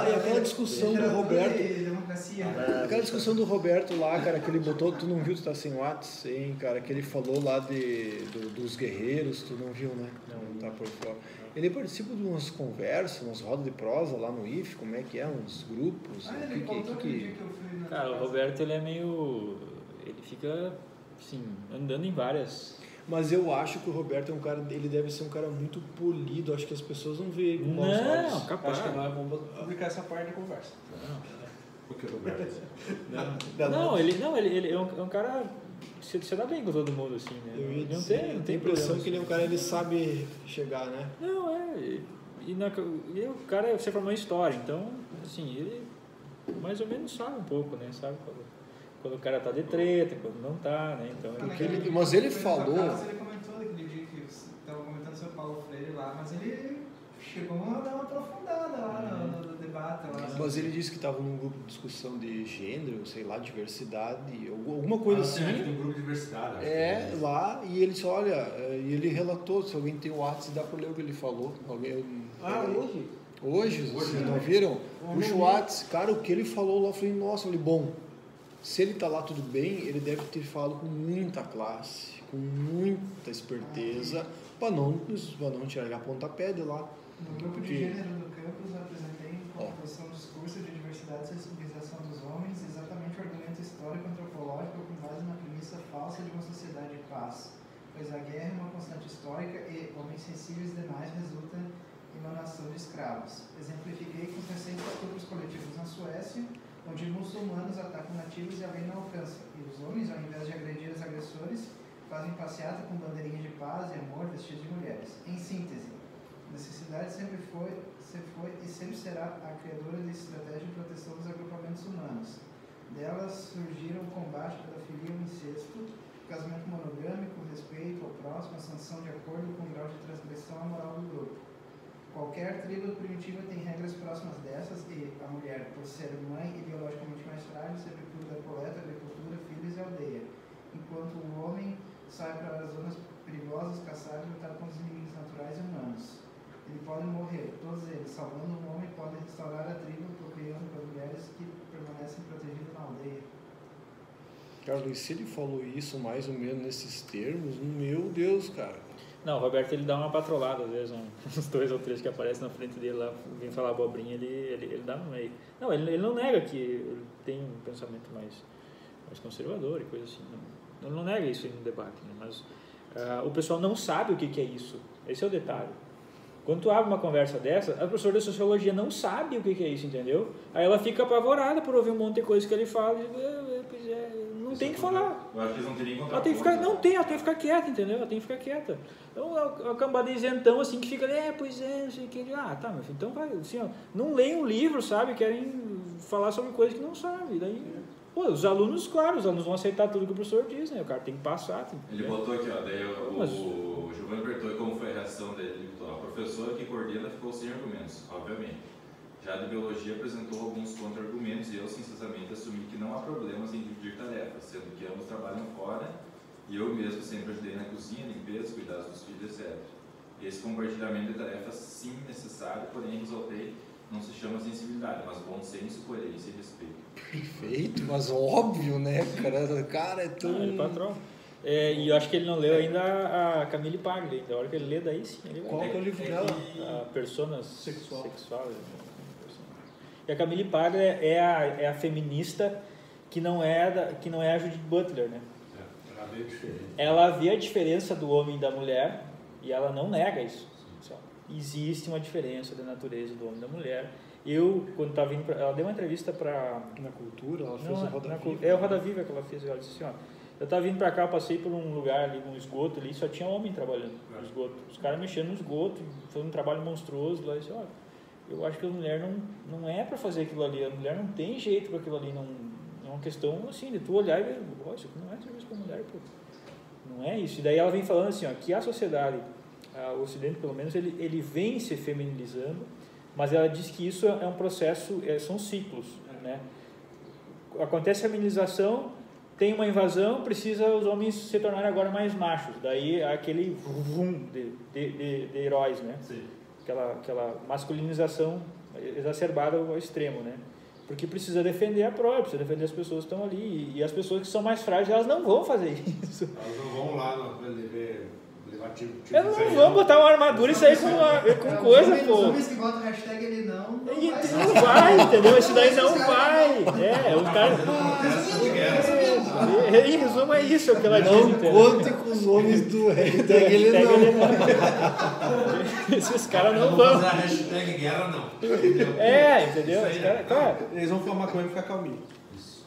E aquela discussão do Literatura Roberto. e democracia. Aquela discussão do Roberto lá, cara, que ele botou, tu não viu, tu tá sem Whats, hein, cara, que ele falou lá dos guerreiros, tu não viu, né? Não tá por fora. Ele participa de umas conversas, umas rodas de prosa lá no IF, como é que é, uns grupos, Ah, ele contou aquele dia que eu fui na Cara, o casa. Roberto, ele é meio... Ele fica, assim, andando em várias... Mas eu acho que o Roberto é um cara, ele deve ser um cara muito polido, acho que as pessoas não veem ele com maus olhos. Não, capaz. acho que não é bom publicar essa parte da conversa. Porque o Roberto. Não, ele é um cara... Você dá bem com todo mundo, assim, né? Eu ia Não dizer, tem, não eu tem tenho a impressão problema, que ele é um cara, ele sabe chegar, né? Não, e o cara, você formou em história, então, assim, ele mais ou menos sabe um pouco, né? Sabe quando o cara tá de treta, quando não tá, né? Então, Porque mas ele Foi na tua falou- casa, ele comentou aquele dia que estava comentando sobre Paulo Freire lá, mas ele chegou a dar uma aprofundada lá no debate. Lá, Mas ele disse que estava num grupo de discussão de gênero, sei lá, diversidade, alguma coisa assim. Tem um grupo de diversidade. acho É, que lá, e ele disse, olha, e ele relatou, se alguém tem o WhatsApp, dá para ler o que ele falou. Alguém, Hoje? Hoje, vocês não viram? Puxa o WhatsApp, cara, o que ele falou lá, eu falei, nossa, eu falei, bom, se ele tá lá tudo bem, ele deve ter falado com muita classe, com muita esperteza, para não tirar a pontapé de lá. No grupo de Que- gênero do campus, apresentei como posição do discurso de diversidade e sensibilização dos homens exatamente o argumento histórico antropológico com base na premissa falsa de uma sociedade de paz, pois a guerra é uma constante histórica e homens sensíveis demais resulta em uma nação de escravos. Exemplifiquei com os recentes estupros coletivos na Suécia, onde muçulmanos atacam nativos e a lei não alcança, e os homens, ao invés de agredir os agressores, fazem passeata com bandeirinhas de paz e amor vestidos de mulheres. Em síntese, a necessidade sempre foi e sempre será a criadora de estratégia de proteção dos agrupamentos humanos. Delas surgiram o combate à pedofilia e o incesto, o casamento monogâmico, o respeito ao próximo, a sanção de acordo com o grau de transgressão à moral do grupo. Qualquer tribo primitiva tem regras próximas dessas e a mulher, por ser mãe e biologicamente mais frágil, sempre cuida da coleta, agricultura, filhos e aldeia, enquanto o homem sai para as zonas perigosas, caçar e lutar com os inimigos naturais e humanos. Ele pode morrer, todos eles, salvando um homem, podem restaurar a tribo, procriando com as mulheres que permanecem protegidas na aldeia. Carlos, se ele falou isso mais ou menos nesses termos, meu Deus, cara. Não, o Roberto, ele dá uma patrolada, às vezes, uns 2 ou 3 que aparecem na frente dele lá, vem falar abobrinha, ele dá no meio. Não, ele não nega que ele tem um pensamento mais conservador e coisa assim. Não, ele não nega isso no debate, né? Mas o pessoal não sabe o que é isso. Esse é o detalhe. Quando tu abre uma conversa dessa, a professora de sociologia não sabe o que é isso, entendeu? Aí ela fica apavorada por ouvir um monte de coisa que ele fala e pois não tem que falar. Eu acho que eles não teriam Ela tem que ficar, ela tem que ficar quieta, entendeu? Ela tem que ficar quieta. Então, é uma cambada de isentão, assim, que fica ali, pois é, não sei o que. Tá, meu filho, então vai, assim, ó, não leem um livro, sabe? Querem falar sobre coisas que não sabem. Daí, pô, os alunos, claro, os alunos vão aceitar tudo que o professor diz, né? O cara tem que passar. Ele botou aqui, ó, daí Mas- o Giovanni perguntou como foi a reação dele. Ele botou, a professora que coordena ficou sem argumentos, obviamente. Já de biologia apresentou alguns contra-argumentos e eu, sinceramente, assumi que não há problemas em dividir tarefas, sendo que ambos trabalham fora e eu mesmo sempre ajudei na cozinha, limpeza, cuidados dos filhos, etc. Esse compartilhamento de tarefas, sim, necessário, porém, ressaltei, não se chama sensibilidade, mas bom senso, coerência e respeito. Perfeito, mas óbvio, né, cara? Cara, é tão... Ele patrão. E eu acho que ele não leu ainda a Camille Paglia. Da hora que ele lê, daí sim, ele vai. Qual que é o livro dela? A Personas Sexual. E a Camille Paglia é a feminista que não é a Judith Butler, né? Ela veio diferente. Ela vê a diferença do homem e da mulher E ela não nega isso. Só. Existe uma diferença da natureza do homem e da mulher. Eu, quando estava vindo ela deu uma entrevista para... Na cultura, ela fez Não, o Roda Viva. É o Roda Viva que ela fez. Ela disse assim, ó, eu estava vindo para cá, eu passei por um lugar ali, um esgoto ali, só tinha homem trabalhando no esgoto. Os caras mexendo no esgoto, fazendo um trabalho monstruoso lá. Eu disse, ó, eu acho que a mulher não é para fazer aquilo ali. A mulher não tem jeito para aquilo ali. Não é uma questão assim, de tu olhar e ver, isso aqui não é serviço para mulher, pô. Não é isso. E daí ela vem falando assim, ó, que a sociedade, o Ocidente pelo menos, ele vem se feminilizando, mas ela diz que isso é um processo, são ciclos, né? Acontece a feminização, tem uma invasão, precisa os homens se tornarem agora mais machos. Daí aquele vum de heróis, né? Sim. Aquela masculinização exacerbada ao extremo, né? Porque precisa defender a própria, precisa defender as pessoas que estão ali. E as pessoas que são mais frágeis, elas não vão fazer isso. Elas não vão lá levar tiro. Elas não vão botar uma armadura e sair com coisa, pô. Os homens que botam hashtag ele não vai, entendeu? Esse daí não vai. Os caras... Em resumo, é isso que ela diz. Não conte com os homens do hashtag ele não. Esses caras não vão. vão. A hashtag guerra não. Entendeu? Eles vão fumar maconha e ficar calminho.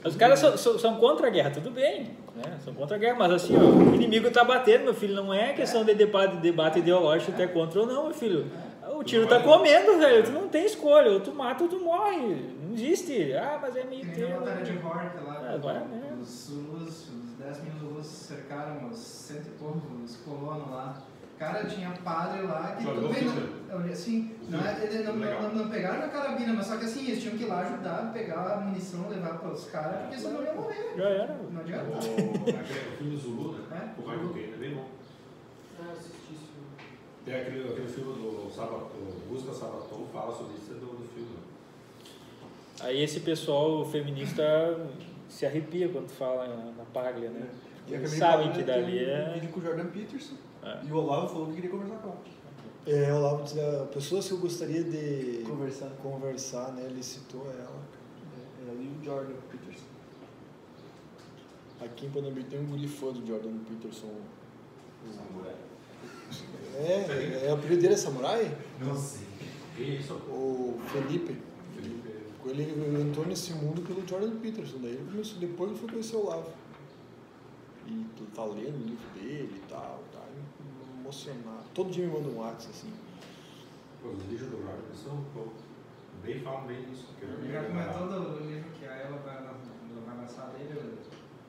Os caras são contra a guerra, tudo bem, né? São contra a guerra, mas assim, ó, o inimigo tá batendo, meu filho, não é questão de debate ideológico até contra ou não, meu filho. O tiro tá comendo, velho, tu não tem escolha, ou tu mata ou tu morre, não existe. Mas é meio Tem a batalha de Horta lá, agora é mesmo. os 10 mil russos cercaram os 100 e poucos colonos lá. Cara, tinha padre lá que jogou assim, eles não pegaram na carabina, mas só que assim, eles tinham que ir lá ajudar, pegar a munição, levar para os caras, porque senão iam morrer. Já era. Não adianta. O filme Zulu, né? O Michael Caine, é bem bom. Assisti isso. Tem aquele filme do Busca Sabaton, fala sobre isso do filme. Aí esse pessoal feminista se arrepia quando fala na Paglia, né? Eles sabem que dali um vídeo com o Jordan Peterson. É. E o Olavo falou que queria conversar com ela. O Olavo disse, pessoas que eu gostaria de Conversar, né? Ele citou ela. Ela e o Jordan Peterson. Aqui em Panambi tem um guri fã do Jordan Peterson. Samurai. É o apelido dele é Samurai? Não sei. Quem é isso? O Felipe. Ele entrou nesse mundo pelo Jordan Peterson. Daí ele começou, depois ele foi conhecer o Olavo. E tu tá lendo o livro dele e tal, tá emocionado. Todo dia me manda um WhatsApp assim. Os livros do Jordan são bem falam bem disso. Já comentou do livro que a Ela vai lançar dele,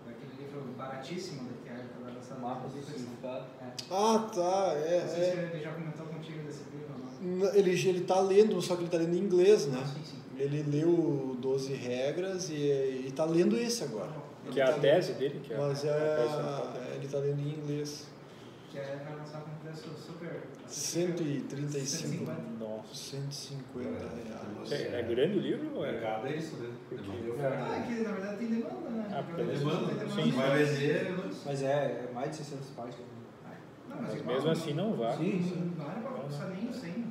daquele livro baratíssimo que a Ela vai lançar. Mapa do Significado. Ah, tá, Não sei se ele já comentou contigo desse livro ou não. Ele tá lendo, só que ele tá lendo em inglês, né? Sim. Ele leu 12 regras e tá lendo esse agora. Que é a tese dele, que é Mas ele tá lendo em inglês. Que vai lançar com um preço super... 135. 150. Nossa. 150 reais. É grande o livro? O Ou mercado é isso, né? Que na verdade tem demanda, né? Tem demanda. Sim. Vai vender. Mas é mais de 600 páginas. Não, Mas igual, mesmo assim não vale. Sim. Não era pra custar nem 100.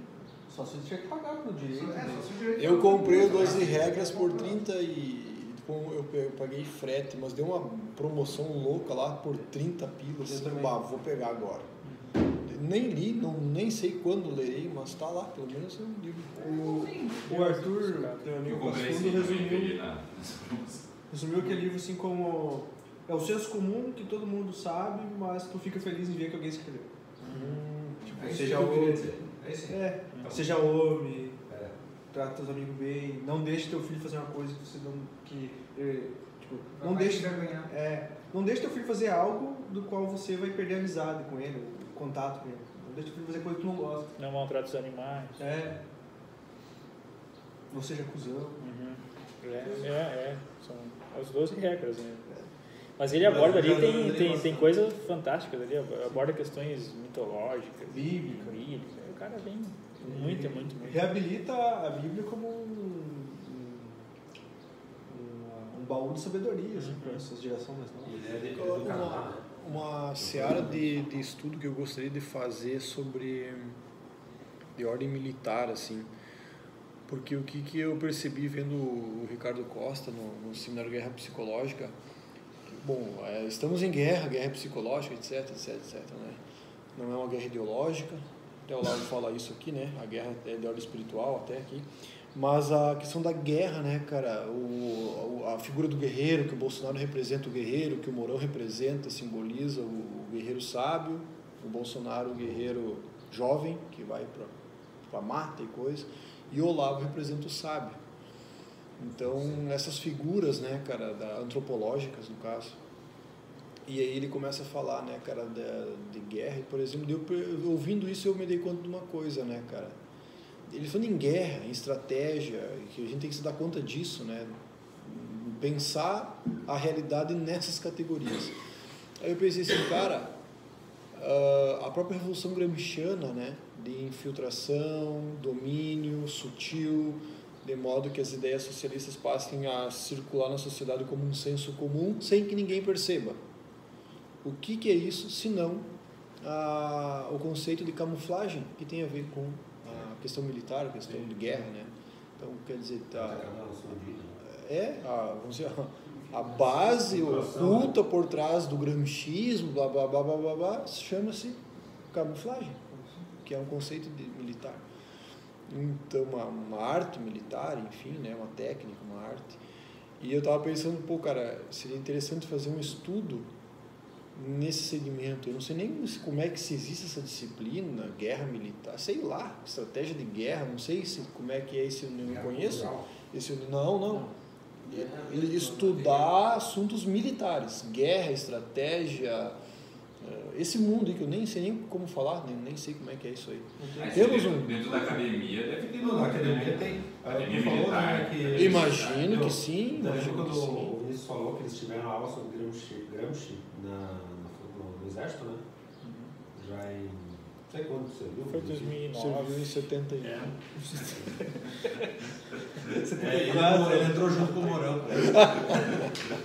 Só se tinha que pagar pelo direito. Só se o direito Eu comprei o for 12 regras por 30 e eu paguei frete, mas deu uma promoção louca lá por 30 pilas. Eu também. Vou pegar agora. Nem li, nem sei quando lerei, mas tá lá, pelo menos é um livro. O Arthur, meu Eu amigo comprei esse Passundo, livro e peguei resumiu, nessa promoção. resumiu aquele livro assim como... É o senso comum que todo mundo sabe, mas tu fica feliz em ver que alguém escreveu. Tipo, É isso seja que eu queria homem, dizer. É isso aí. seja homem, É. trata teus amigos bem, não deixe teu filho fazer uma coisa que você não... Tipo, Vai não deixe... ganhar. Não deixe teu filho fazer algo do qual você vai perder a amizade com ele, o contato com ele. Não deixe teu filho fazer coisa que tu não gosta. Não maltrata os animais. Não seja cuzão. São as 12 regras, né? Mas ele aborda ali, tem coisas fantásticas ali, aborda questões mitológicas, Bíblica. O cara vem muito. Reabilita a Bíblia como um baú de sabedoria assim, para essas gerações mais novas. Ele é do Canadá, né? Uma seara de estudo que eu gostaria de fazer sobre de ordem militar, assim, porque o que eu percebi vendo o Ricardo Costa no seminário Guerra Psicológica, bom, estamos em guerra psicológica, etc, né? não é uma guerra ideológica, até o Olavo fala isso aqui, né? A guerra é de ordem espiritual até aqui, mas a questão da guerra, né, cara, a figura do guerreiro, que o Bolsonaro representa o guerreiro, que o Mourão representa, simboliza o guerreiro sábio, o Bolsonaro o guerreiro jovem, que vai para mata e coisa, e o Olavo representa o sábio. Então, essas figuras, né, cara, antropológicas, no caso. E aí ele começa a falar, né, cara, de guerra. E, por exemplo, ouvindo isso, eu me dei conta de uma coisa, né, cara. Ele falando em guerra, em estratégia, que a gente tem que se dar conta disso, né. Pensar a realidade nessas categorias. Aí eu pensei assim, cara, a própria Revolução Gramsciana, né, de infiltração, domínio, sutil, de modo que as ideias socialistas passem a circular na sociedade como um senso comum, sem que ninguém perceba. O que é isso, senão o conceito de camuflagem, que tem a ver com a questão militar, a questão de guerra, né? Então, quer dizer, vamos dizer, a base oculta por trás do gramscismo, blá, blá, blá, blá, blá, blá, chama-se camuflagem, que é um conceito militar. Então, uma arte militar, enfim, né, uma técnica, uma arte. E eu estava pensando, pô, cara, seria interessante fazer um estudo nesse segmento. Eu não sei nem como é que se existe essa disciplina, guerra militar, sei lá, estratégia de guerra, não sei como é que é esse, eu não conheço. Não. Estudar assuntos militares, guerra, estratégia, esse mundo aí que eu nem sei nem como falar, nem sei como é que é isso aí. Dentro da academia deve ter. Na academia tem. Academia militar. Imagino que sim. Quando o Vinícius falou que eles tiveram aula sobre Gramsci no exército, né? Já em. Não sei quando você viu. Foi 2009. Serviu em 71. Ele entrou junto com o Mourão.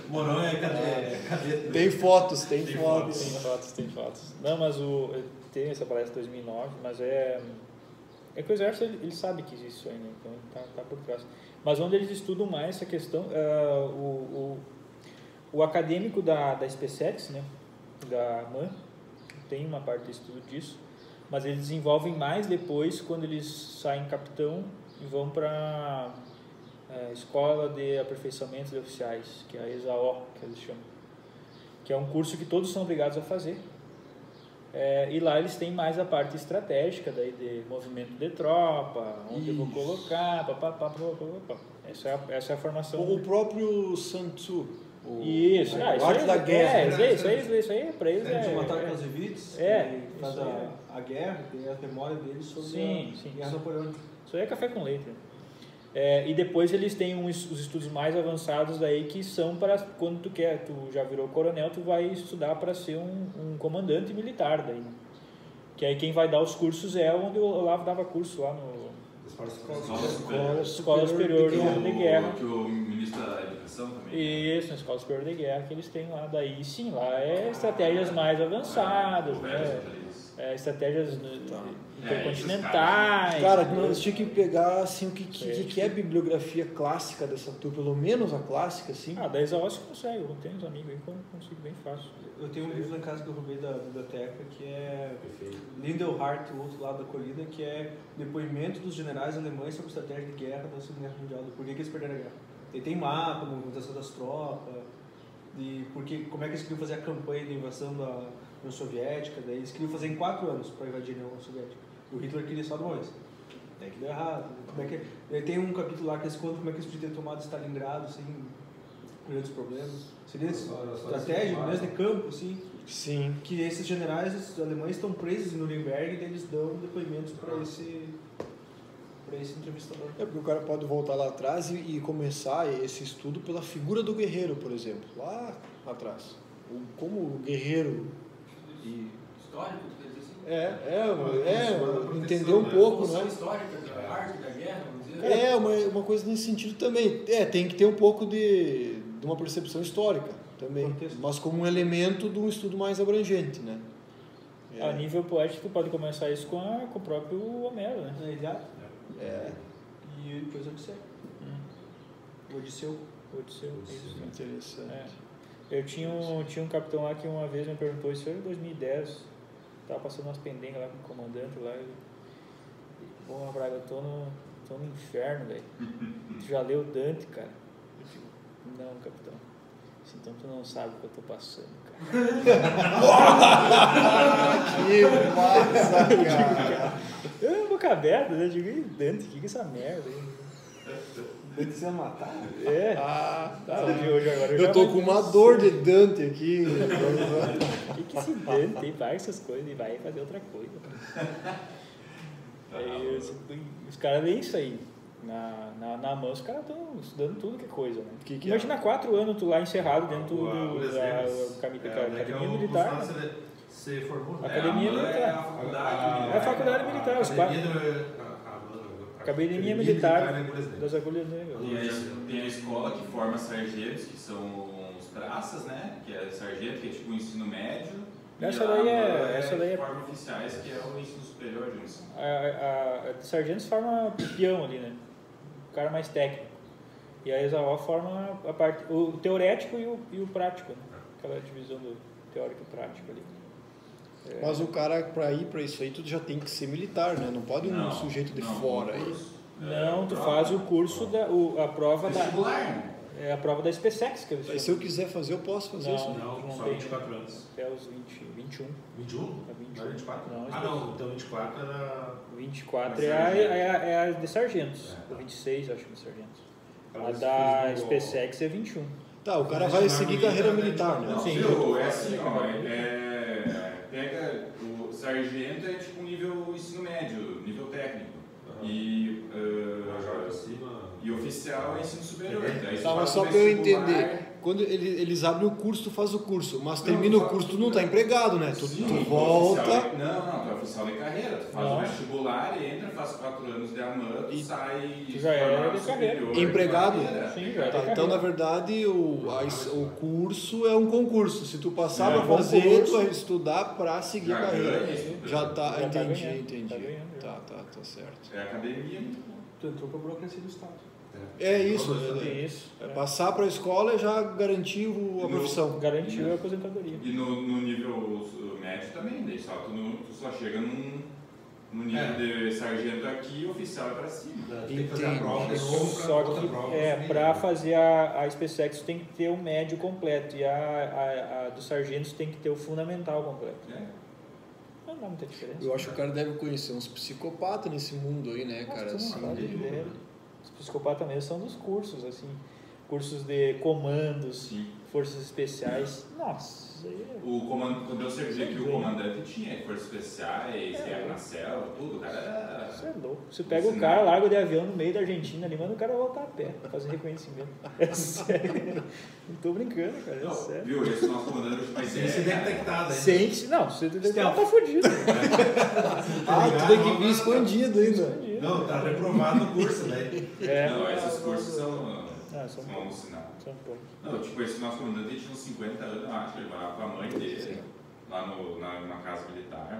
Mourão é cadete. Tem fotos. Tem fotos. Não, mas tem essa palestra de 2009, mas é que o exército ele sabe que existe isso aí, né? Então tá por trás. Mas onde eles estudam mais essa questão, o acadêmico da SpaceX, né? Da MAN, tem uma parte de estudo disso, mas eles desenvolvem mais depois quando eles saem capitão e vão para Escola de Aperfeiçoamento de Oficiais, que é a ESAO, que eles chamam, que é um curso que todos são obrigados a fazer. E lá eles têm mais a parte estratégica, daí de movimento de tropa, onde eu vou colocar, Essa é a formação. O próprio Sun Tzu. Isso, a arte da guerra. Isso aí, para eles de matar Clausewitz, que faz a guerra, tem a memória deles sobre a guerra napoleônica. Isso aí é café com leite. E depois eles têm os estudos mais avançados daí, que são para quando tu já virou coronel, tu vai estudar para ser um comandante militar daí, né? Que aí quem vai dar os cursos é onde o Olavo dava curso lá no Escola Superior de Guerra. Que o ministro da Educação também. Isso, na Escola Superior de Guerra que eles têm lá. Daí sim, lá é estratégias mais avançadas, né? Estratégias intercontinentais. Cara, nós tínhamos que pegar assim, o que é a bibliografia clássica dessa turma, pelo menos a clássica, assim. Da ESAO você consegue, eu tenho uns amigos aí que eu consigo bem fácil. Eu tenho um livro lá em casa que eu roubei da biblioteca, que é Lindelhart, o outro lado da colina, que é depoimento dos generais alemães sobre estratégia de guerra da Segunda Guerra Mundial, do porquê que eles perderam a guerra. Ele tem mapa, movimentação das tropas, como é que eles queriam fazer a campanha de invasão da União Soviética, daí eles queriam fazer em 4 anos para invadir a União Soviética. E o Hitler queria só de uma vez. Daí que deu errado. Ele tem um capítulo lá que eles contam como é que eles podiam ter tomado Stalingrado sem grandes problemas. Seria estratégia, mesmo de campo, assim. Sim. Que esses generais os alemães estão presos em Nuremberg e eles dão depoimentos para esse entrevistador. Porque o cara pode voltar lá atrás e começar esse estudo pela figura do guerreiro, por exemplo, lá atrás. Como o guerreiro Histórico, tu quer dizer assim? entender um pouco, né? Histórica da arte, da guerra, vamos dizer. Uma coisa nesse sentido também. Tem que ter um pouco de uma percepção histórica também, mas como um elemento de um estudo mais abrangente, né? A nível poético, tu pode começar isso com o próprio Homero, né? Exato. E depois o Odisseu. Isso. Interessante. Eu tinha um capitão lá que uma vez me perguntou, isso foi em 2010, tava passando umas pendengas lá com o comandante lá. Porra, Braga, eu tô no inferno, velho. Tu já leu Dante, cara? Eu digo, não, capitão. Então tu não sabe o que eu tô passando, cara. Que massa, cara. Eu, boca aberta, né? Eu digo, e Dante, que é essa merda aí? Dante se ia matar? É. Hoje agora Eu tô com uma dor de Dante aqui. O que esse Dante tem? Vai essas coisas e vai fazer outra coisa. Aí, os caras veem isso aí. Na mão, os caras estão estudando tudo que é coisa, né? Imagina 4 anos tu lá encerrado dentro da academia militar. Você formou? Academia militar. É a faculdade militar. Academia militar das agulhas negras. Tem a escola que forma sargentos, que são os praças, né? Que é sargento, que é tipo o ensino médio. Essa daí é forma oficiais, que é o ensino superior, Johnson. A de sargentos forma peão ali, né? O cara mais técnico. E a ESAO forma a parte, o teorético e o prático, né? Aquela divisão do teórico e prático ali. Mas o cara, para ir para isso aí, tu já tem que ser militar, né? Não pode um sujeito de fora aí. Não, tu faz o curso, a prova da... É a prova da SpaceX que eles chamam. Se eu quiser fazer, eu posso fazer isso? Não, só 24 anos. Até os 21. 21? Não é 24? Não, então 24 era... 24 é a de sargentos. O 26, acho que é de sargentos. A da SpaceX é 21. Tá, o cara vai seguir carreira militar, né? Sim, é assim, ó, pega o sargento é tipo um nível ensino médio, nível técnico. E oficial é ensino superior. Tá, mas só para eu entender, quando eles abrem o curso, tu faz o curso, mas termina o curso, tu não tá empregado, né? Tu volta... Tu é oficial de carreira, tu faz o vestibular, entra, faz 4 anos de AMAN, tu sai... Tu já é de carreira. Empregado? Sim, já é de carreira. Então, na verdade, o curso é um concurso. Se tu passar para fazer, tu vai estudar para seguir a carreira. Já tá, entendi. Tá certo. É academia. Tu entrou para a burocracia do Estado. É isso. Isso. Passar para a escola já garantiu a profissão. Garantiu a aposentadoria. E no nível médio também, daí só tu só chega num nível de sargento aqui, oficial é para cima. Tem que fazer a prova de novo. Só que para fazer a SpaceX tem que ter o médio completo e a dos sargentos tem que ter o fundamental completo. Não dá muita diferença. Eu acho que o cara deve conhecer uns psicopatas nesse mundo aí, né, cara? Assim, os psicopatas mesmo são dos cursos, assim, cursos de comandos, forças especiais. Nossa, isso aí quando eu servi aqui, o comandante tinha forças especiais, guerra na selva, tudo, o cara era... Isso é louco. Você pega o cara, larga de avião no meio da Argentina ali, manda o cara voltar a pé pra fazer reconhecimento. É sério. Não tô brincando, cara. É sério. Viu? Esse nosso comandante vai ser detectado, não, se detectado, tá fudido. Tu tem que vir escondido ainda. Não, tá reprovado no curso, né? Não, esses cursos são alucinados. São poucos. Não, tipo, esse nosso comandante tinha uns 50 anos, eu acho, ele morava com a mãe dele, lá numa casa militar.